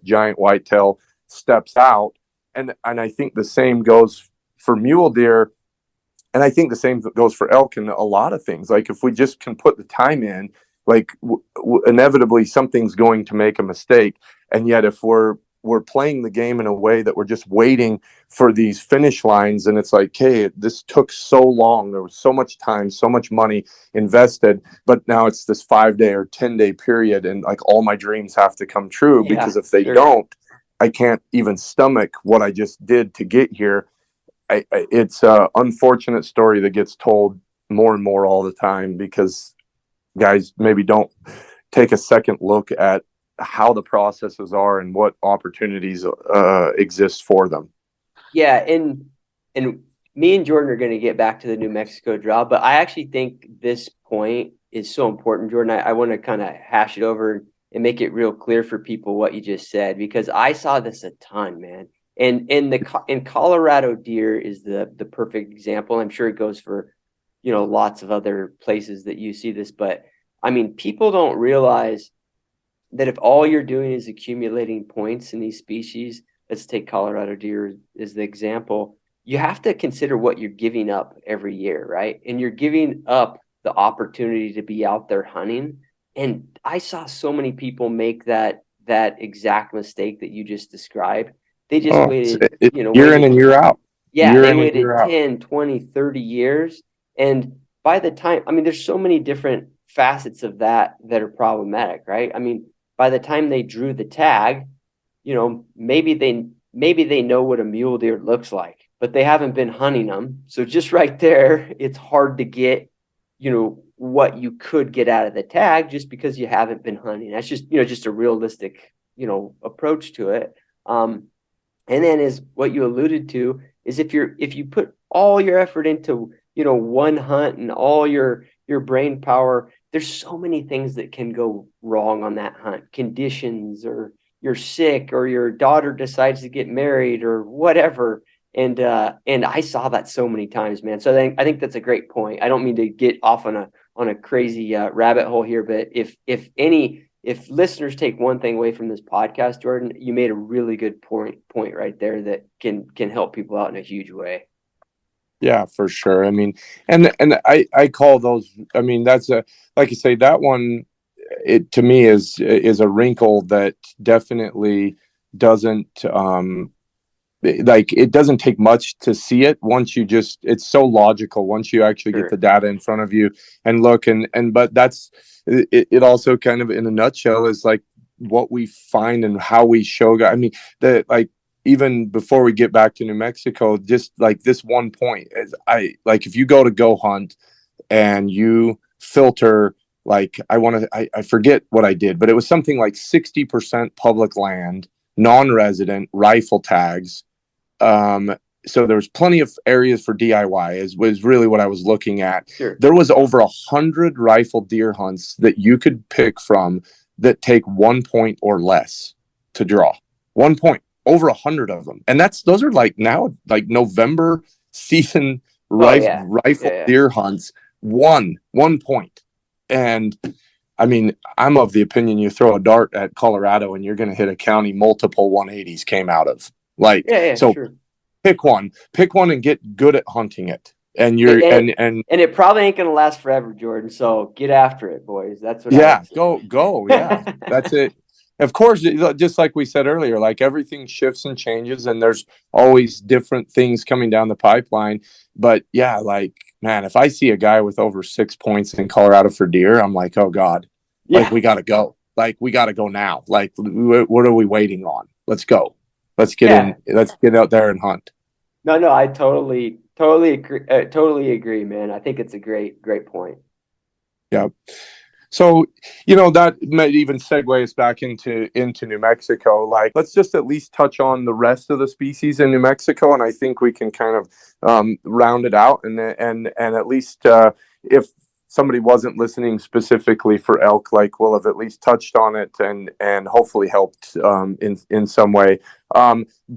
giant whitetail steps out. And I think the same goes for mule deer, and I think the same goes for elk and a lot of things. Like if we just can put the time in, like inevitably something's going to make a mistake. And yet if we're playing the game in a way that we're just waiting for these finish lines, and it's like, hey, this took so long, there was so much time, so much money invested, but now it's this 5-day or 10-day period, and like all my dreams have to come true, because if they don't, I can't even stomach what I just did to get here. It's an unfortunate story that gets told more and more all the time, because guys maybe don't take a second look at how the processes are and what opportunities exist for them. Yeah, and me and Jordan are going to get back to the New Mexico draw, but I actually think this point is so important, Jordan. I want to kind of hash it over and make it real clear for people what you just said, because I saw this a ton, man. And in Colorado, deer is the perfect example. I'm sure it goes for, lots of other places that you see this, but I mean, people don't realize that if all you're doing is accumulating points in these species, let's take Colorado deer as the example, you have to consider what you're giving up every year, right? And you're giving up the opportunity to be out there hunting. And I saw so many people make that exact mistake that you just described. They just waited, year in and year out. Yeah, they waited 10, 20, 30 years. And by the time, I mean, there's so many different facets of that are problematic, right? I mean, by the time they drew the tag, maybe they know what a mule deer looks like, but they haven't been hunting them. So just right there, it's hard to get, what you could get out of the tag just because you haven't been hunting. That's just, just a realistic, approach to it. And then is what you alluded to is if you put all your effort into, one hunt and all your brain power, there's so many things that can go wrong on that hunt. Conditions, or you're sick, or your daughter decides to get married, or whatever. And I saw that so many times, man. So I think that's a great point. I don't mean to get off on a crazy rabbit hole here, but if listeners take one thing away from this podcast, Jordan, you made a really good point right there that can help people out in a huge way. Yeah, for sure. I mean, and I call those, I mean, that's like you say, that one, it to me is a wrinkle that definitely doesn't, like, it doesn't take much to see it once you just, it's so logical once you actually get the data in front of you and look, but that's, it also kind of in a nutshell is like what we find and how we show, I mean, even before we get back to New Mexico, just like this one point is if you go hunt and you filter, like I forget what I did, but it was something like 60% public land, non-resident, rifle tags. So there's plenty of areas for DIY was really what I was looking at. Sure. There was over 100 rifle deer hunts that you could pick from that take 1 point or less to draw. 1 point. Over 100 of them, and those are like now, like November season rifle deer hunts. 1 point, and I mean, I'm of the opinion you throw a dart at Colorado and you're going to hit a county multiple 180s came out of. So sure. Pick one and get good at hunting it, and it probably ain't going to last forever, Jordan. So get after it, boys. That's what. Yeah, go. Yeah, that's it. Of course, just like we said earlier, like everything shifts and changes, and there's always different things coming down the pipeline. But yeah, like, man, if I see a guy with over 6 points in Colorado for deer, I'm like, oh God, like we got to go. Like we got to go now. Like, what are we waiting on? Let's go. Let's get in. Let's get out there and hunt. No, I totally agree, man. I think it's a great point. Yeah. So, that might even segue us back into New Mexico. Like, let's just at least touch on the rest of the species in New Mexico, and I think we can kind of round it out. And at least if somebody wasn't listening specifically for elk, like, we'll have at least touched on it and hopefully helped in some way.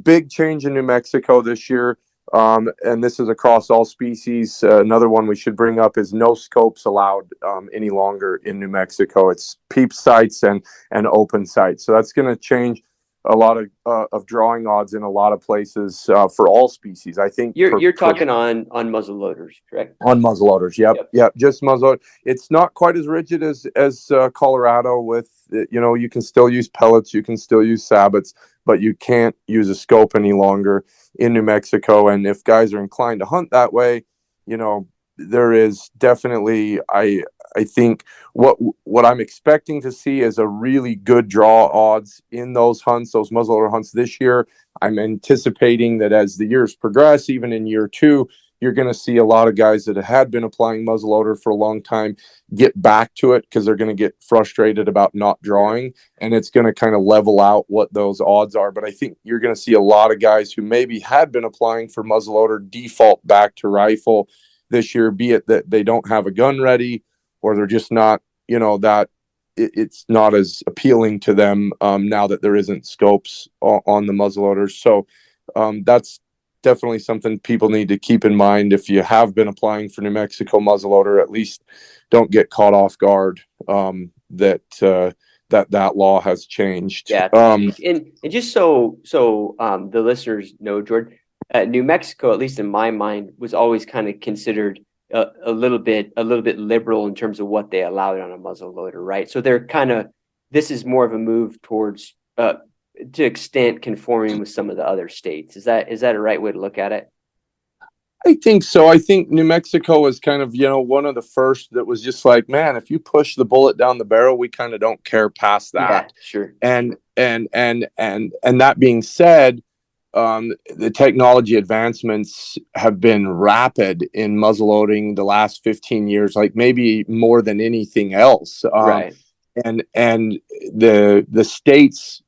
Big change in New Mexico this year. And this is across all species. Another one we should bring up is no scopes allowed any longer in New Mexico. It's peep sites and open sites. So that's going to change a lot of drawing odds in a lot of places for all species. I think You're talking on muzzle loaders, correct? On muzzleloaders, yep, just muzzleloader. It's not quite as rigid as Colorado. With you can still use pellets, you can still use sabots, but you can't use a scope any longer in New Mexico. And if guys are inclined to hunt that way, there is definitely I think what I'm expecting to see is a really good draw odds in those hunts, those muzzleloader hunts this year. I'm anticipating that as the years progress, even in year 2, you're going to see a lot of guys that had been applying muzzleloader for a long time get back to it because they're going to get frustrated about not drawing, and it's going to kind of level out what those odds are. But I think you're going to see a lot of guys who maybe had been applying for muzzleloader default back to rifle this year, be it that they don't have a gun ready or they're just not, that it's not as appealing to them now that there isn't scopes on the muzzleloaders. So that's definitely something people need to keep in mind. If you have been applying for New Mexico muzzleloader, at least don't get caught off guard that law has changed. Yeah, and just so the listeners know, Jordan, New Mexico, at least in my mind, was always kind of considered a little bit liberal in terms of what they allowed on a muzzleloader, right? So they're this is more of a move towards to extent conforming with some of the other states. Is that a right way to look at it? I think so. I think New Mexico was kind of, one of the first that was just like, man, if you push the bullet down the barrel, we kind of don't care past that. Yeah, sure. And that being said, the technology advancements have been rapid in muzzleloading the last 15 years, like maybe more than anything else. Right. And the states,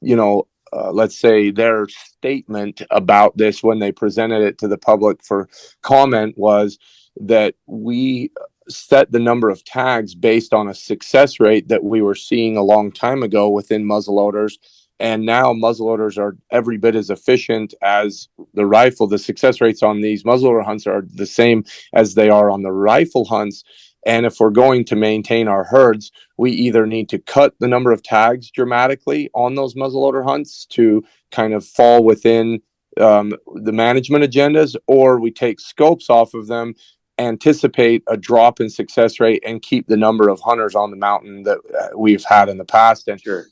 let's say their statement about this when they presented it to the public for comment was that we set the number of tags based on a success rate that we were seeing a long time ago within muzzleloaders. And now muzzleloaders are every bit as efficient as the rifle. The success rates on these muzzleloader hunts are the same as they are on the rifle hunts. And if we're going to maintain our herds, we either need to cut the number of tags dramatically on those muzzleloader hunts to kind of fall within the management agendas, or we take scopes off of them, anticipate a drop in success rate, and keep the number of hunters on the mountain that we've had in the past. And sure,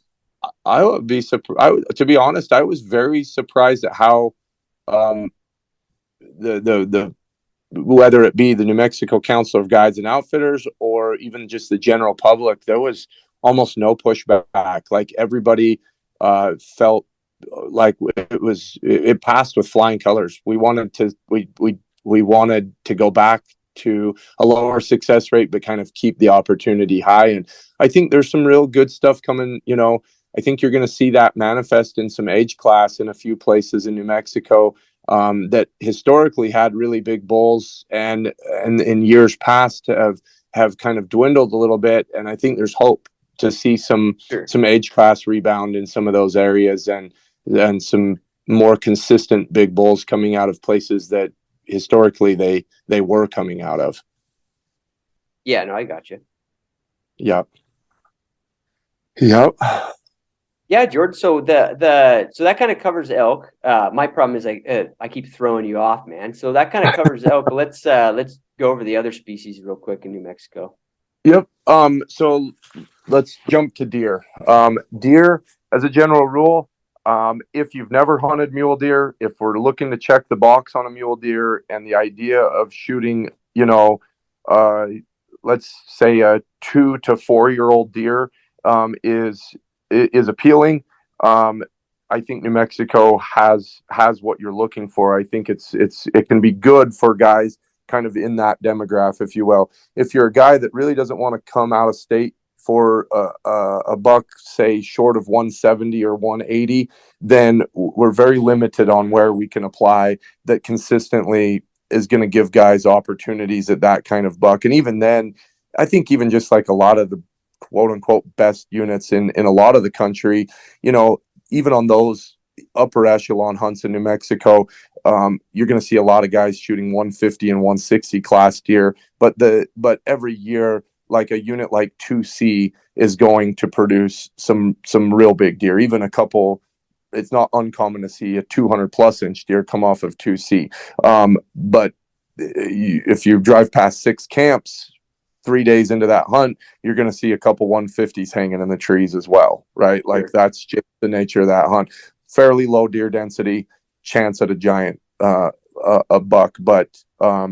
I would be surprised. To be honest, I was very surprised at how the whether it be the New Mexico Council of Guides and Outfitters or even just the general public, there was almost no pushback. Like everybody felt like it passed with flying colors. We wanted to go back to a lower success rate, but kind of keep the opportunity high. And I think there's some real good stuff coming. I think you're going to see that manifest in some age class in a few places in New Mexico that historically had really big bulls and in years past have kind of dwindled a little bit. And I think there's hope to see some age class rebound in some of those areas and some more consistent big bulls coming out of places that historically they were coming out of. Yeah, no, I got you. Yep. Yeah, Jordan. So so that kind of covers elk. My problem is I keep throwing you off, man. So that kind of covers elk. Let's go over the other species real quick in New Mexico. Yep. So let's jump to deer. Deer, as a general rule, if you've never hunted mule deer, if we're looking to check the box on a mule deer, and the idea of shooting, let's say a 2 to 4 year old deer is appealing. I think New Mexico has what you're looking for. I think it can be good for guys kind of in that demographic, if you will. If you're a guy that really doesn't want to come out of state for a buck, say short of 170 or 180, then we're very limited on where we can apply that consistently is going to give guys opportunities at that kind of buck. And even then, I think even just like a lot of the quote unquote best units in a lot of the country, even on those upper echelon hunts in New Mexico, you're going to see a lot of guys shooting 150 and 160 class deer, but every year, like a unit like 2C is going to produce some real big deer, even a couple. It's not uncommon to see a 200 plus inch deer come off of 2C. But if you drive past 6 camps 3 days into that hunt, you're going to see a couple 150s hanging in the trees as well, right? Like Sure. that's just the nature of that hunt. Fairly low deer density, chance at a giant a buck, but uh,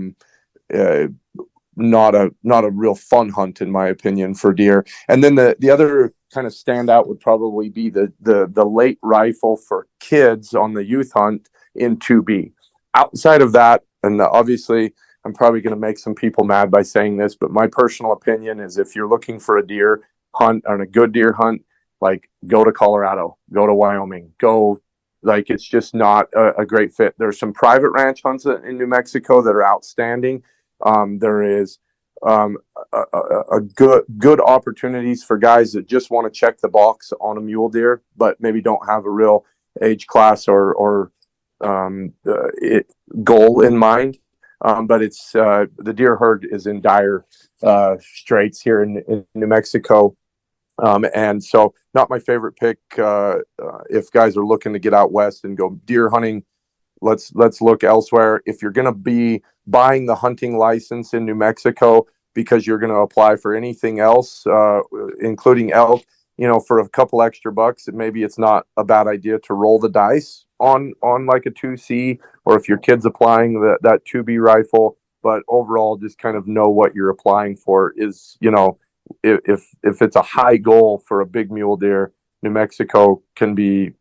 not a real fun hunt in my opinion for deer. And then the other kind of standout would probably be the late rifle for kids on the youth hunt in 2B. Outside of that, and obviously I'm probably going to make some people mad by saying this, but my personal opinion is if you're looking for a deer hunt and a good deer hunt, like go to Colorado, go to Wyoming, go. Like it's just not a great fit. There's some private ranch hunts in New Mexico that are outstanding. There is a good opportunities for guys that just want to check the box on a mule deer, but maybe don't have a real age class or goal in mind. But it's the deer herd is in dire straits here in New Mexico. And so not my favorite pick. If guys are looking to get out west and go deer hunting, let's look elsewhere. If you're going to be buying the hunting license in New Mexico because you're going to apply for anything else, including elk, for a couple extra bucks, maybe it's not a bad idea to roll the dice on like a 2C, or if your kid's applying that 2B rifle. But overall, just kind of know what you're applying for is, if it's a high goal for a big mule deer, New Mexico can be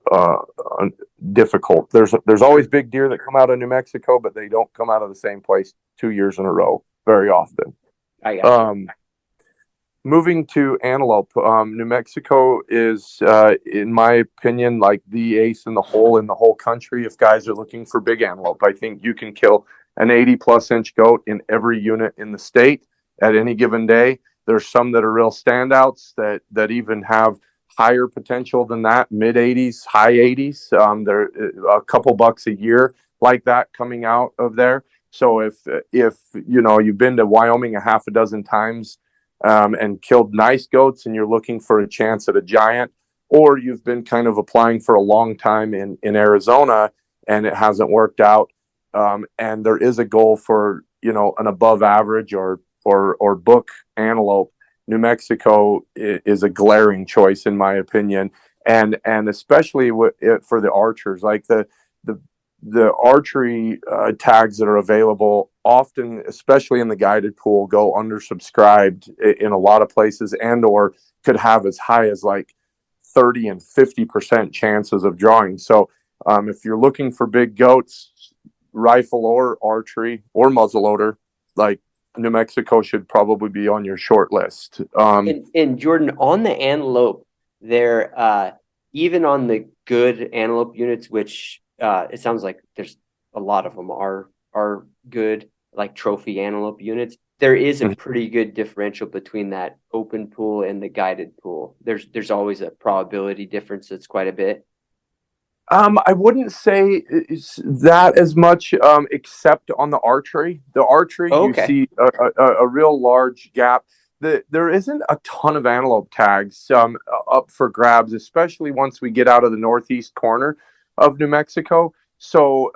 difficult. There's always big deer that come out of New Mexico, but they don't come out of the same place 2 years in a row very often. I got you. Moving to antelope, New Mexico is, in my opinion, like the ace in the whole country. If guys are looking for big antelope, I think you can kill an 80 plus inch goat in every unit in the state at any given day. There's some that are real standouts that even have higher potential than that, mid 80s, high 80s. There a couple bucks a year like that coming out of there. So if you've been to Wyoming a half a dozen times and killed nice goats, and you're looking for a chance at a giant, or you've been kind of applying for a long time in Arizona and it hasn't worked out, and there is a goal for an above average or book antelope, New Mexico is a glaring choice in my opinion, and especially for the archers, like the archery tags that are available often, especially in the guided pool, go undersubscribed in a lot of places, and or could have as high as like 30 and 50% chances of drawing. So if you're looking for big goats, rifle or archery or muzzleloader, like New Mexico should probably be on your short list. And Jordan, on the antelope, there even on the good antelope units, which it sounds like there's a lot of them are good, like trophy antelope units. There is a pretty good differential between that open pool and the guided pool. There's always a probability difference that's quite a bit. I wouldn't say that as much, except on the archery. The archery, Oh, you okay. see a real large gap. There isn't a ton of antelope tags up for grabs, especially once we get out of the northeast corner of New Mexico. So,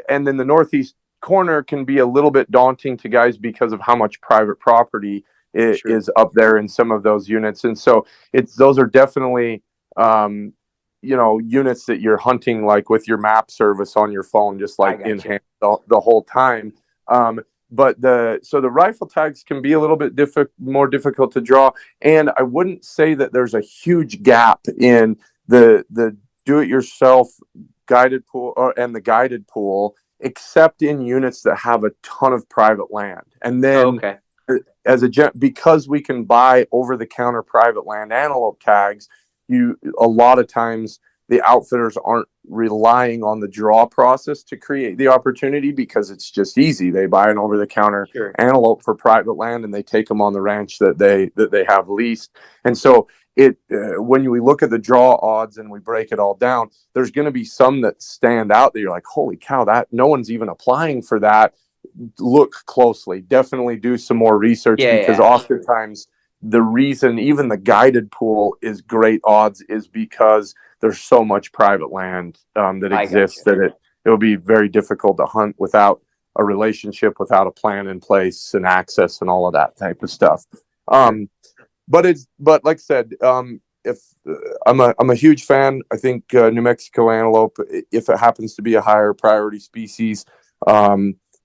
and then the northeast corner can be a little bit daunting to guys because of how much private property is up there in some of those units. And so those are definitely, units that you're hunting like with your map service on your phone, just like in hand the whole time. But the rifle tags can be a little bit more difficult to draw, and I wouldn't say that there's a huge gap in the do-it-yourself guided pool and the guided pool, except in units that have a ton of private land. And then because we can buy over-the-counter private land antelope tags, a lot of times the outfitters aren't relying on the draw process to create the opportunity because it's just easy. They buy an over-the-counter antelope for private land and they take them on the ranch that they have leased. And so when we look at the draw odds and we break it all down, there's going to be some that stand out that you're like, holy cow, that no one's even applying for that. Look closely. Definitely do some more research because oftentimes the reason even the guided pool is great odds is because there's so much private land that exists that it will be very difficult to hunt without a relationship, without a plan in place and access and all of that type of stuff. But like I said, if I'm a huge fan. I think New Mexico antelope, if it happens to be a higher priority species,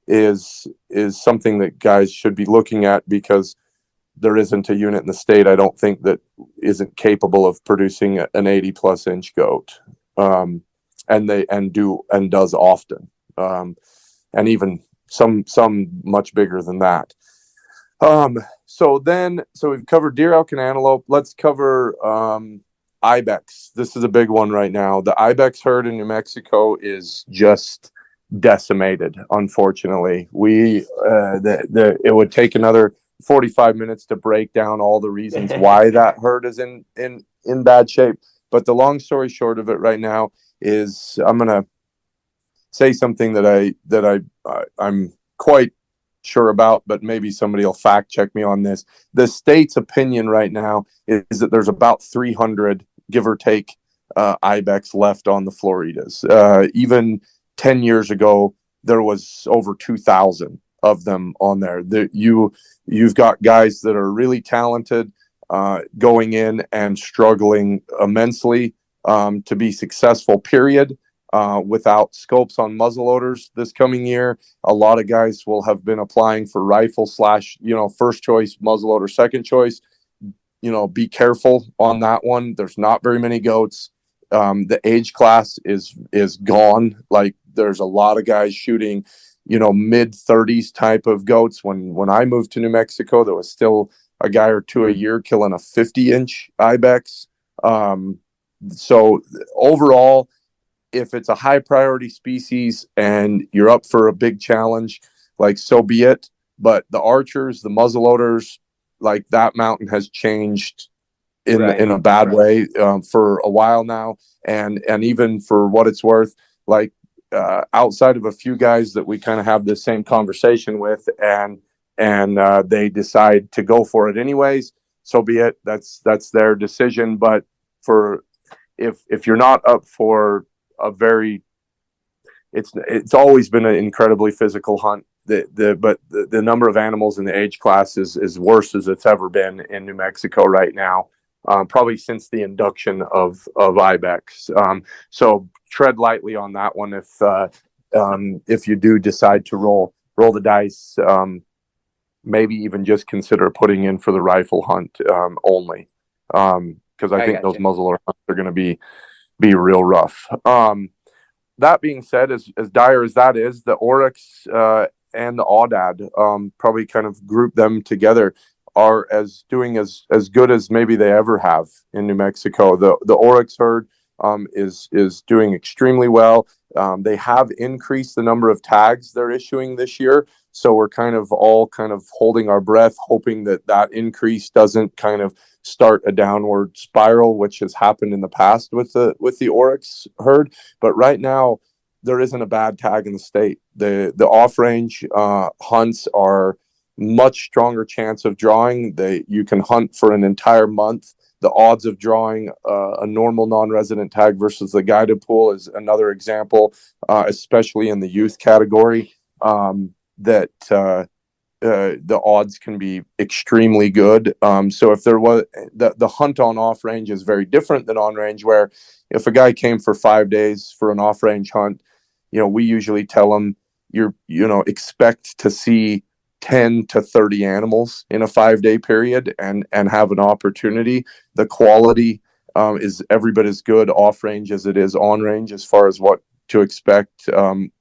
is something that guys should be looking at because there isn't a unit in the state, I don't think, that isn't capable of producing an 80+ inch goat, and does often, and even some much bigger than that. So we've covered deer, elk, and antelope. Let's cover ibex. This is a big one right now. The ibex herd in New Mexico is just decimated. Unfortunately, it would take another 45 minutes to break down all the reasons why that herd is in bad shape. But the long story short of it right now is I'm gonna say something that I'm quite sure about, but maybe somebody will fact check me on this. The state's opinion right now is that there's about 300, give or take, ibex left on the Floridas. Even 10 years ago, there was over 2,000 of them on there. You've got guys that are really talented going in and struggling immensely to be successful, period. Without scopes on muzzleloaders this coming year, a lot of guys will have been applying for rifle / first choice muzzleloader, second choice. Be careful on that one. There's not very many goats. The age class is gone. Like, there's a lot of guys shooting mid 30s type of goats. When I moved to New Mexico, there was still a guy or two a year killing a 50-inch ibex. So overall, if it's a high priority species and you're up for a big challenge, like, so be it. But the archers, the muzzleloaders, like, that mountain has changed in a bad way for a while now. And even for what it's worth, like, outside of a few guys that we kind of have the same conversation with, and they decide to go for it anyways, so be it. That's their decision. But if you're not up for it's always been an incredibly physical hunt. But the number of animals in the age class is worse as it's ever been in New Mexico right now. Probably since the induction of ibex. So tread lightly on that one if you do decide to roll the dice. Maybe even just consider putting in for the rifle hunt only, because I think those muzzleloader hunts are going to be real rough. That being said, as dire as that is, the oryx and the aoudad, probably kind of group them together, are doing as good as maybe they ever have in New Mexico. The oryx herd is doing extremely well. They have increased the number of tags they're issuing this year, so we're kind of holding our breath, hoping that increase doesn't kind of start a downward spiral, which has happened in the past with the oryx herd. But right now, there isn't a bad tag in the state. The off-range hunts are much stronger chance of drawing. You can hunt for an entire month. The odds of drawing a normal non-resident tag versus the guided pool is another example, especially in the youth category, that the odds can be extremely good. So if there was the hunt on off range is very different than on range, where if a guy came for 5 days for an off range hunt, we usually tell them expect to see 10 to 30 animals in a 5-day period and have an opportunity. The quality is every bit as good off range as it is on range as far as what to expect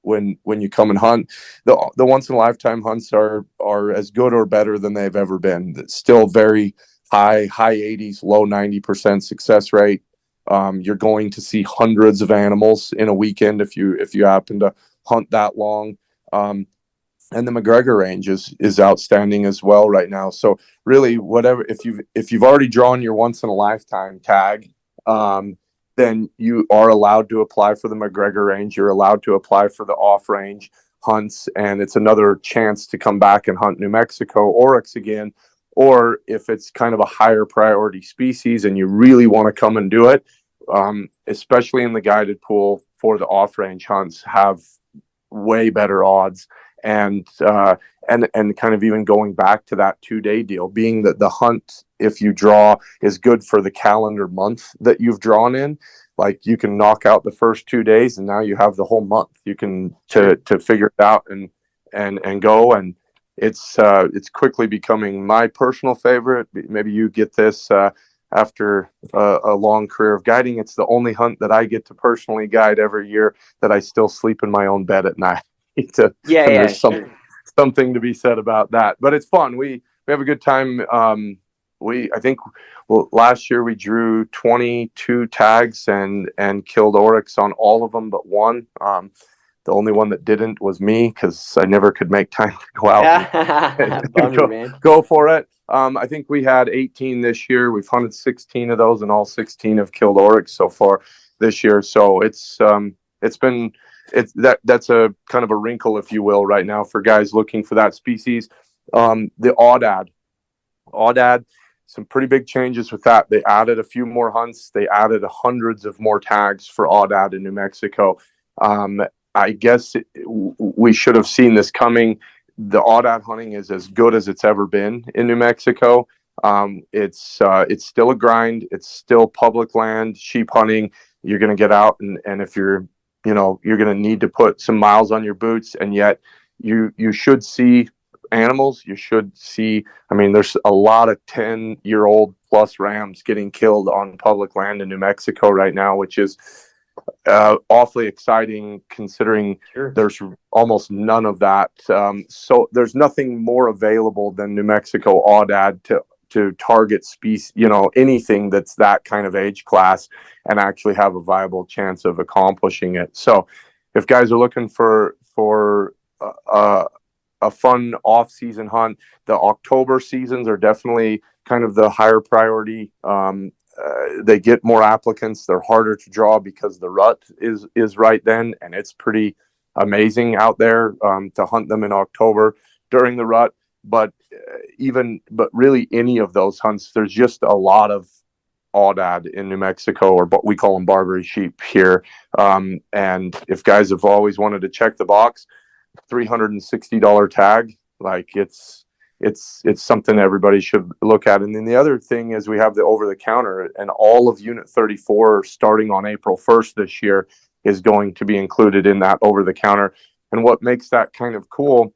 when you come and hunt. The once in a lifetime hunts are as good or better than they've ever been. It's still very high 80s, low 90% success rate. You're going to see hundreds of animals in a weekend if you happen to hunt that long. And the McGregor range is outstanding as well right now. So really, whatever, if you've already drawn your once in a lifetime tag, then you are allowed to apply for the McGregor range. You're allowed to apply for the off range hunts, and it's another chance to come back and hunt New Mexico oryx again. Or if it's kind of a higher priority species and you really want to come and do it, especially in the guided pool for the off range hunts, have way better odds. And kind of even going back to that 2-day deal, being that the hunt, if you draw, is good for the calendar month that you've drawn in. Like, you can knock out the first 2 days and now you have the whole month. You can to figure it out and go. And it's quickly becoming my personal favorite. Maybe you get this after a long career of guiding. It's the only hunt that I get to personally guide every year that I still sleep in my own bed at night. There's something to be said about that, but it's fun. We have a good time. I think last year we drew 22 tags and killed oryx on all of them but one. The only one that didn't was me, because I never could make time to go out and go for it. I think we had 18 this year. We've hunted 16 of those, and all 16 have killed oryx so far this year. So that's a kind of a wrinkle, if you will, right now for guys looking for that species. The aoudad, some pretty big changes with that. They added a few more hunts. They added hundreds of more tags for aoudad in New Mexico. I guess we should have seen this coming. The aoudad hunting is as good as it's ever been in New Mexico. It's still a grind. It's still public land, sheep hunting. You're going to get out, and if you're going to need to put some miles on your boots, and yet you should see animals. You should see, there's a lot of 10-year-old plus rams getting killed on public land in New Mexico right now, which is awfully exciting, considering there's almost none of that. So there's nothing more available than New Mexico aoudad to target species, anything that's that kind of age class, and actually have a viable chance of accomplishing it. So if guys are looking for a fun off-season hunt, the October seasons are definitely kind of the higher priority. They get more applicants. They're harder to draw because the rut is right then, and it's pretty amazing out there to hunt them in October during the rut. But really any of those hunts, there's just a lot of aoudad in New Mexico, or what we call them Barbary sheep here. And if guys have always wanted to check the box, $360 tag, like it's something everybody should look at. And then the other thing is we have the over-the-counter, and all of Unit 34 starting on April 1st this year is going to be included in that over-the-counter. And what makes that kind of cool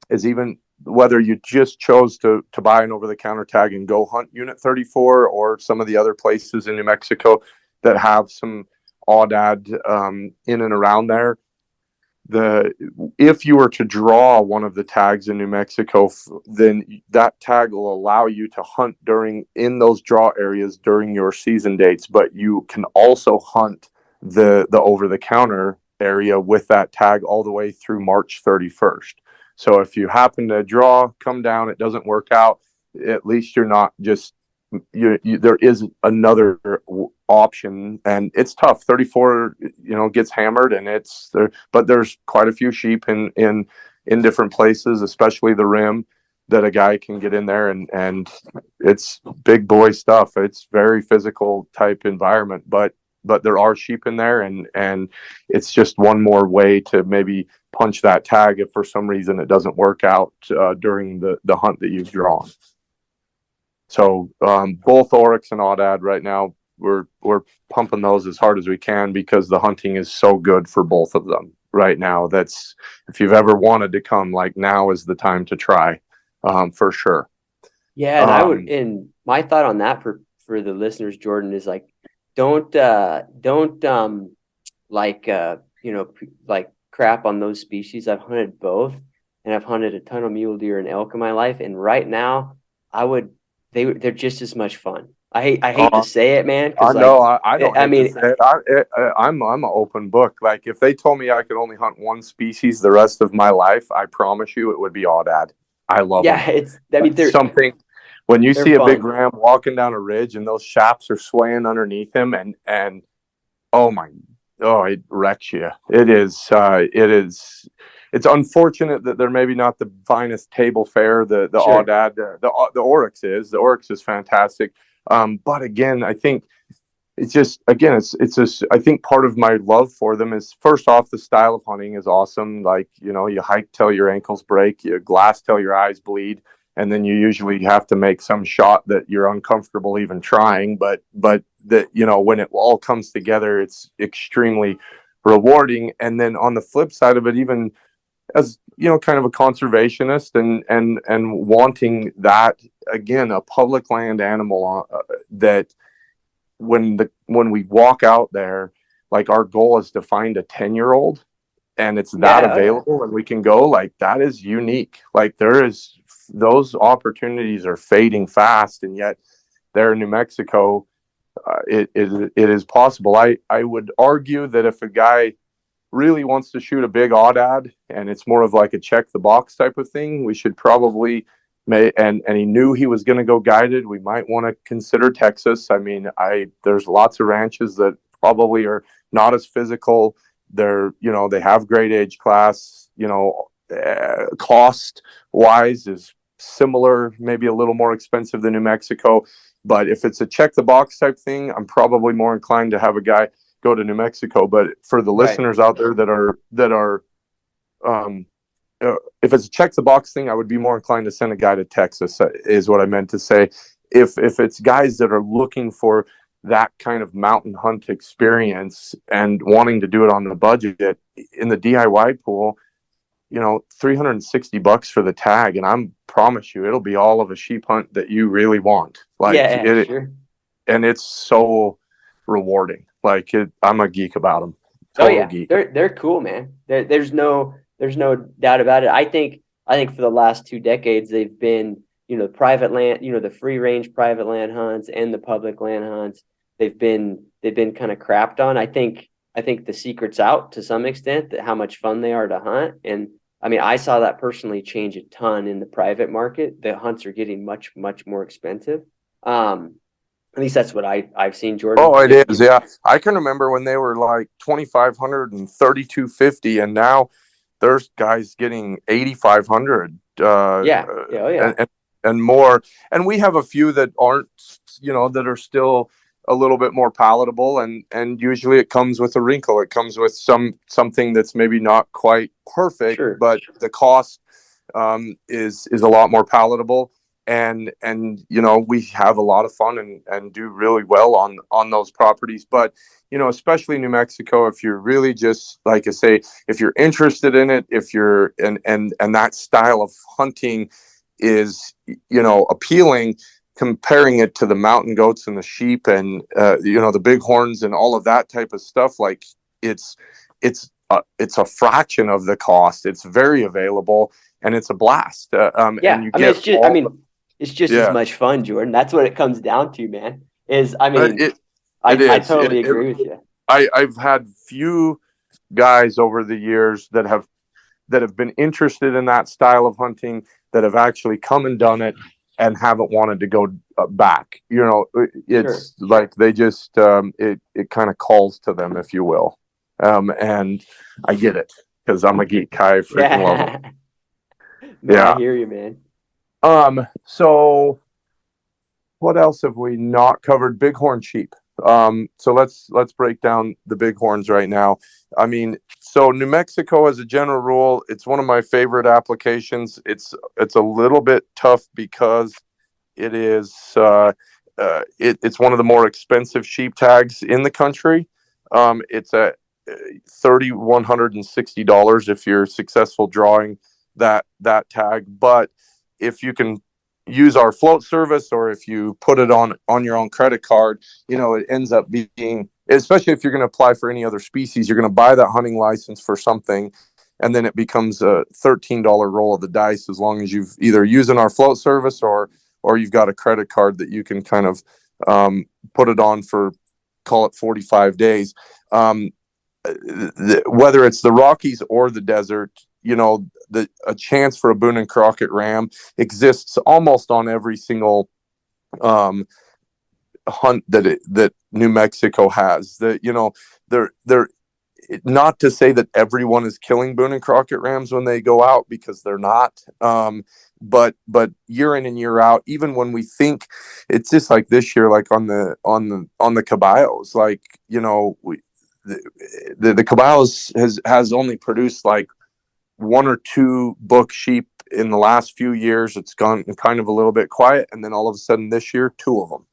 is, even whether you just chose to buy an over-the-counter tag and go hunt Unit 34 or some of the other places in New Mexico that have some aoudad in and around there, if you were to draw one of the tags in New Mexico, then that tag will allow you to hunt in those draw areas during your season dates, but you can also hunt the over-the-counter area with that tag all the way through March 31st. So if you happen to draw, come down, it doesn't work out, at least you're not just there is another option. And it's tough. 34 gets hammered, and it's there, but there's quite a few sheep in different places, especially the rim, that a guy can get in there, and it's big boy stuff. It's very physical type environment, but there are sheep in there, and it's just one more way to maybe punch that tag if for some reason it doesn't work out during the hunt that you've drawn. So both oryx and aoudad right now, we're pumping those as hard as we can, because the hunting is so good for both of them right now. That's, if you've ever wanted to come, like, now is the time to try, for sure. Yeah, and my thought on that for the listeners, Jordan, is like, don't crap on those species. I've hunted both, and I've hunted a ton of mule deer and elk in my life, and right now they're just as much fun. I hate to say it, man, I because know. I don't I hate to mean, say it. I'm an open book. Like if they told me I could only hunt one species the rest of my life, I promise you it would be aoudad. I love them. yeah, I mean Something when you they're see a big fun. ram walking down a ridge and those shaps are swaying underneath him, and oh my, oh, it wrecks you. It's unfortunate that they're maybe not the finest table fare. The Sure. aoudad, the oryx is. The oryx is fantastic. But again, I think it's just again it's just I think part of my love for them is first off the style of hunting is awesome. Like you hike till your ankles break, you glass till your eyes bleed, and then you usually have to make some shot that you're uncomfortable even trying. But that when it all comes together, it's extremely rewarding. And then on the flip side of it, even as kind of a conservationist and wanting that again a public land animal that when we walk out there, like our goal is to find a 10-year-old and it's that Yeah, oh yeah. available and we can go, like that is unique. Like those opportunities are fading fast, and yet there in New Mexico, it is possible. I would argue that if a guy really wants to shoot a big aoudad and it's more of like a check the box type of thing, we should probably and he knew he was going to go guided, we might want to consider Texas. I mean, there's lots of ranches that probably are not as physical. They have great age class, cost wise is similar, maybe a little more expensive than New Mexico. But if it's a check the box type thing, I'm probably more inclined to have a guy go to New Mexico. But for the Right. listeners out there that are um, if it's a check the box thing, I would be more inclined to send a guy to Texas. Is what I meant to say. If it's guys that are looking for that kind of mountain hunt experience and wanting to do it on the budget in the DIY pool, $360 for the tag, and I promise you, it'll be all of a sheep hunt that you really want. Like Yeah, it, sure. and it's so rewarding. Like I'm a geek about them. Oh Total yeah, geek. they're cool, man. There's no doubt about it. I think for the last 2 decades they've been private land, the free range private land hunts and the public land hunts. They've been kind of crapped on. I think the secret's out to some extent that how much fun they are to hunt. And I mean, I saw that personally change a ton in the private market. The hunts are getting much much more expensive. At least that's what I've seen, Jordan. Oh, it is. Yeah, I can remember when they were like 2,500 and 3,250, and now there's guys getting 8,500 Yeah, yeah, oh yeah, and more. And we have a few that aren't, that are still a little bit more palatable, and usually it comes with a wrinkle. It comes with something that's maybe not quite perfect, sure. but the cost is a lot more palatable. And we have a lot of fun and do really well on those properties. But especially New Mexico, if you're really just like I say, if you're interested in it, if you're and that style of hunting is appealing, comparing it to the mountain goats and the sheep and the bighorns and all of that type of stuff, like it's a fraction of the cost. It's very available and it's a blast. And Yeah, you I mean, get all it's just as yeah. much fun, Jordan. That's what it comes down to, man. Is I mean, It it I is. totally agree with you. I've had few guys over the years that have been interested in that style of hunting that have actually come and done it and haven't wanted to go back. Sure. It's like they just it kind of calls to them, if you will. And I get it because I'm a geek. I freaking love them. Yeah. No, I Yeah. hear you, man. So what else have we not covered? Bighorn sheep. So let's break down the bighorns right now. I mean, so New Mexico, as a general rule, it's one of my favorite applications. It's a little bit tough because it is it's one of the more expensive sheep tags in the country. It's at $3,160 if you're successful drawing that tag. But if you can use our float service, or if you put it on your own credit card, it ends up being, especially if you're going to apply for any other species, you're going to buy that hunting license for something, and then it becomes a $13 roll of the dice, as long as you've either using our float service or you've got a credit card that you can kind of put it on for, call it 45 days. Whether it's the Rockies or the desert, a chance for a Boone and Crockett ram exists almost on every single hunt that New Mexico has. They're not to say that everyone is killing Boone and Crockett rams when they go out, because they're not. But year in and year out, even when we think it's just like this year, like on the caballos, like the caballos has only produced like one or two book sheep in the last few years. It's gone kind of a little bit quiet, and then all of a sudden this year, two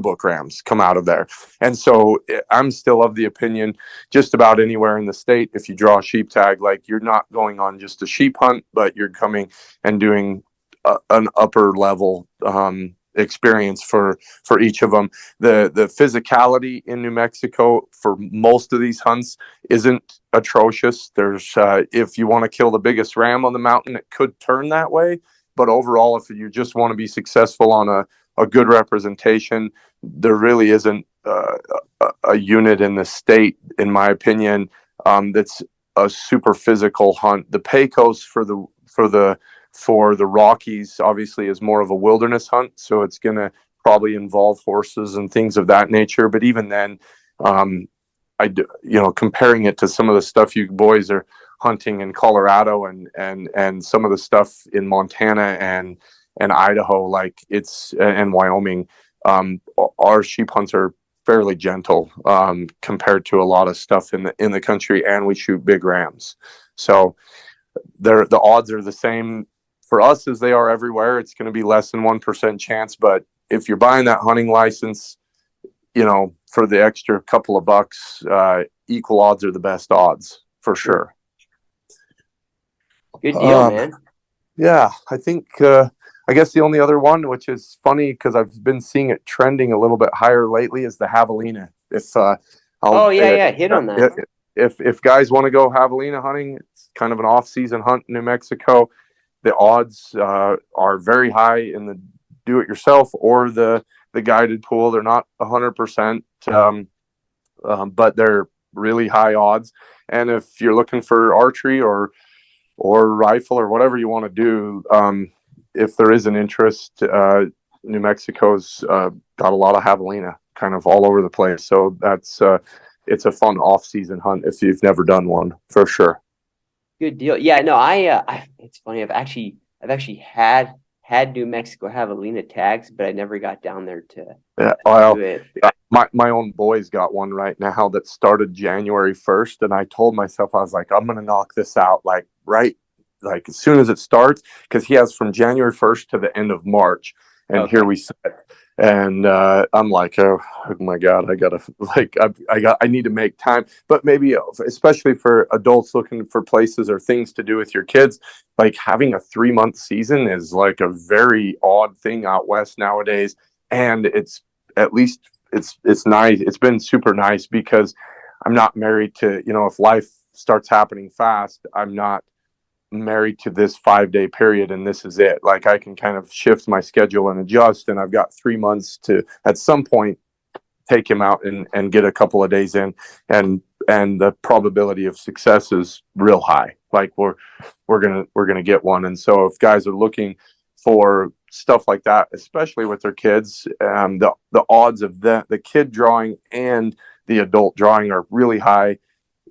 book rams come out of there. And so I'm still of the opinion, just about anywhere in the state, if you draw a sheep tag, like, you're not going on just a sheep hunt, but you're coming and doing an upper level experience for each of them. The physicality in New Mexico for most of these hunts isn't atrocious. There's if you want to kill the biggest ram on the mountain, it could turn that way, but overall, if you just want to be successful on a good representation, there really isn't a unit in the state, in my opinion, that's a super physical hunt. The Pecos for the Rockies obviously is more of a wilderness hunt, so it's going to probably involve horses and things of that nature. But even then, comparing it to some of the stuff you boys are hunting in Colorado and some of the stuff in Montana and Idaho, like and Wyoming, our sheep hunts are fairly gentle compared to a lot of stuff in the country, and we shoot big rams. So the odds are the same for us as they are everywhere. It's going to be less than 1% chance, but if you're buying that hunting license, for the extra couple of bucks, equal odds are the best odds for sure. Good deal, man. Yeah, I think I guess the only other one, which is funny because I've been seeing it trending a little bit higher lately, is the javelina. Hit on that. If guys want to go javelina hunting, it's kind of an off-season hunt in New Mexico. The odds are very high in the do-it-yourself or the guided pool. They're not 100%, but they're really high odds. And if you're looking for archery or rifle or whatever you want to do, if there is an interest, New Mexico's got a lot of javelina kind of all over the place. So that's it's a fun off-season hunt if you've never done one, for sure. Good deal. Yeah, no, it's funny. I've actually had New Mexico javelina tags, but I never got down there to do it. My own boys got one right now that started January 1st, and I told myself, I was like, I'm gonna knock this out like as soon as it starts, because he has from January 1st to the end of March, and Here we sit. And I'm like, oh my God, I need to make time. But maybe, especially for adults looking for places or things to do with your kids, like having a 3-month season is like a very odd thing out west nowadays. And it's nice. It's been super nice because I'm not married to, if life starts happening fast, I'm not married to this 5-day period and this is it. Like, I can kind of shift my schedule and adjust, and I've got 3 months to at some point take him out and get a couple of days in, and the probability of success is real high. Like, we're gonna get one. And so if guys are looking for stuff like that, especially with their kids, the odds of the kid drawing and the adult drawing are really high.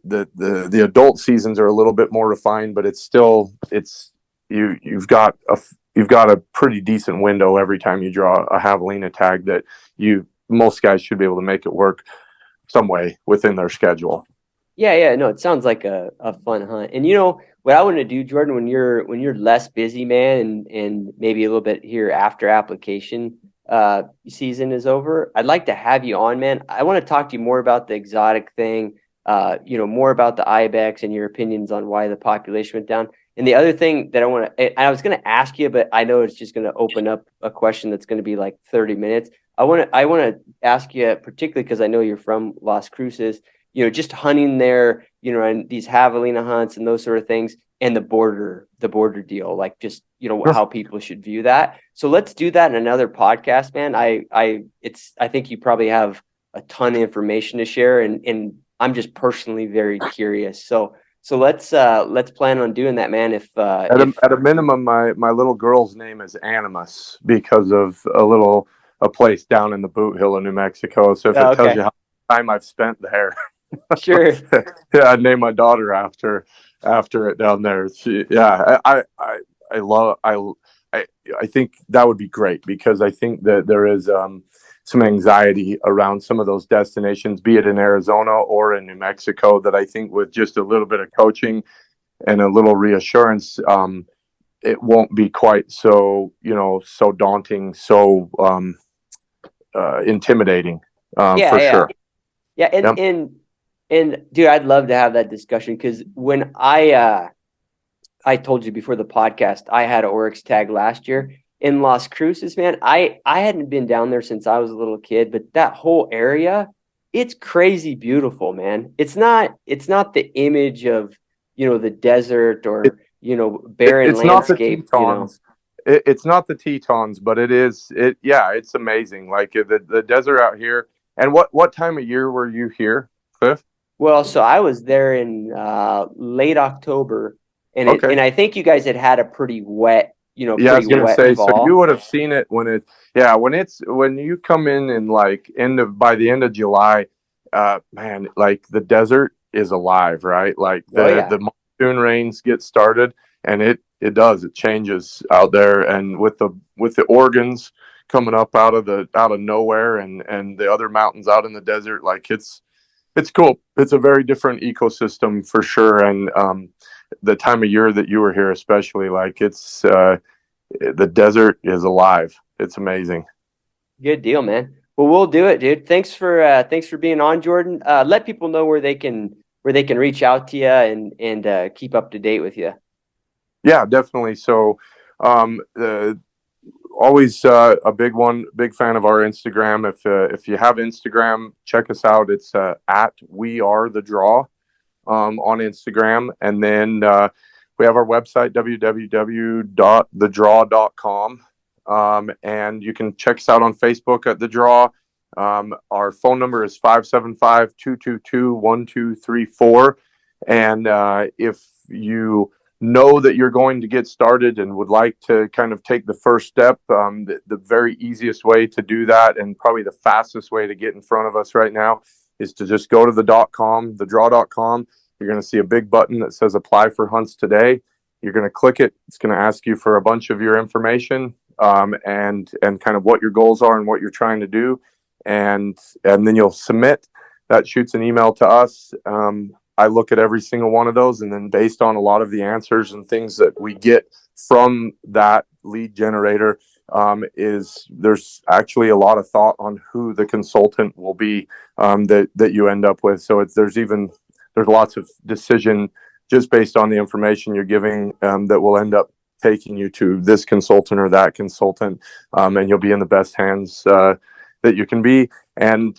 The adult seasons are a little bit more refined, but you've got a pretty decent window every time you draw a javelina tag that most guys should be able to make it work some way within their schedule. Yeah, no, it sounds like a fun hunt. And what I want to do, Jordan, when you're less busy, man, and maybe a little bit here after application season is over, I'd like to have you on, man. I want to talk to you more about the exotic thing. More about the ibex and your opinions on why the population went down. And the other thing that I was going to ask you, but I know it's just going to open up a question that's going to be like 30 minutes. I want to ask you, particularly because I know you're from Las Cruces, just hunting there, and these javelina hunts and those sort of things. and the border deal, like just, Sure. how people should view that. So let's do that in another podcast, man. I think you probably have a ton of information to share, and I'm just personally very curious. So let's plan on doing that, man. If At a minimum, my little girl's name is Animus because of a place down in the Boot Hill of New Mexico. So if it tells you okay, how much time I've spent there, sure. yeah, I'd name my daughter after it down there. I love I think that would be great because I think that there is some anxiety around some of those destinations, be it in Arizona or in New Mexico, that I think with just a little bit of coaching and a little reassurance, it won't be quite so so daunting, so intimidating, Yeah, for yeah. sure. Yeah, Yep. and dude, I'd love to have that discussion because when I told you before the podcast, I had an Oryx tag last year in Las Cruces, man. I hadn't been down there since I was a little kid, but that whole area, it's crazy beautiful, man. It's not the image of, the desert It, or, barren it's not the landscape. Tetons. It's not the Tetons, but it is. Yeah, it's amazing. Like the desert out here. And what time of year were you here, Cliff? Well, so I was there in late October, and Okay. I think you guys had a Yeah, I pretty was gonna wet say. So you fall. would have seen it when yeah, when you come in like by the end of July, man, like the desert is alive, right? Like Oh yeah. the monsoon rains get started, and it changes out there, and with the organs coming up out of nowhere, and the other mountains out in the desert, like it's cool. It's a very different ecosystem for sure, and the time of year that you were here, especially, like it's the desert is alive. It's amazing. Good deal, man. Well, we'll do it, dude. Thanks for being on, Jordan. Let people know where they can reach out to you and keep up to date with you. Yeah, definitely. So, the always a big fan of our Instagram. If you have Instagram, check us out. It's at We Are the Draw on Instagram, and then we have our website www.thedraw.com, and you can check us out on Facebook at The Draw. Our phone number is 575-222-1234, and if you know that you're going to get started and would like to kind of take the first step, the very easiest way to do that, and probably the fastest way to get in front of us right now, is to just go to thedraw.com. You're going to see a big button that says apply for hunts today. You're going to click it. It's going to ask you for a bunch of your information, and kind of what your goals are and what you're trying to do. And then you'll submit. That shoots an email to us. I look at every single one of those, and then based on a lot of the answers and things that we get from that lead generator, there's actually a lot of thought on who the consultant will be, that you end up with. So there's lots of decision just based on the information you're giving, that will end up taking you to this consultant or that consultant, and you'll be in the best hands that you can be. And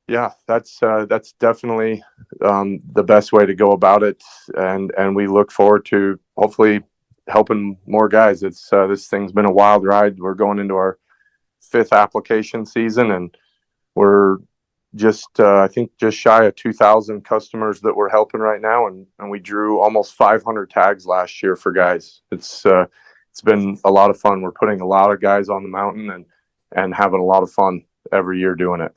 yeah, that's definitely the best way to go about it. And we look forward to hopefully helping more guys. This thing's been a wild ride. We're going into our 5th application season, and we're I think just shy of 2,000 customers that we're helping right now, and we drew almost 500 tags last year for guys. It's been a lot of fun. We're putting a lot of guys on the mountain and having a lot of fun every year doing it.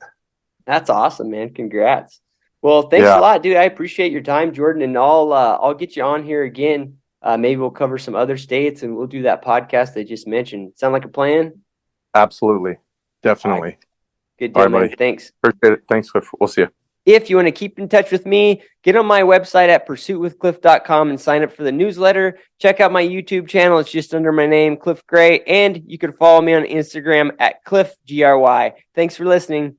That's awesome, man. Congrats. Well, thanks a Yeah, lot, dude. I appreciate your time, Jordan, and I'll get you on here again. Maybe we'll cover some other states and we'll do that podcast I just mentioned. Sound like a plan? absolutely, All right. definitely. Good All deal, right, man. buddy. Thanks. Appreciate it. Thanks, Cliff. We'll see you. If you want to keep in touch with me, get on my website at pursuitwithcliff.com and sign up for the newsletter. Check out my YouTube channel. It's just under my name, Cliff Gray. And you can follow me on Instagram at CliffGRY. Thanks for listening.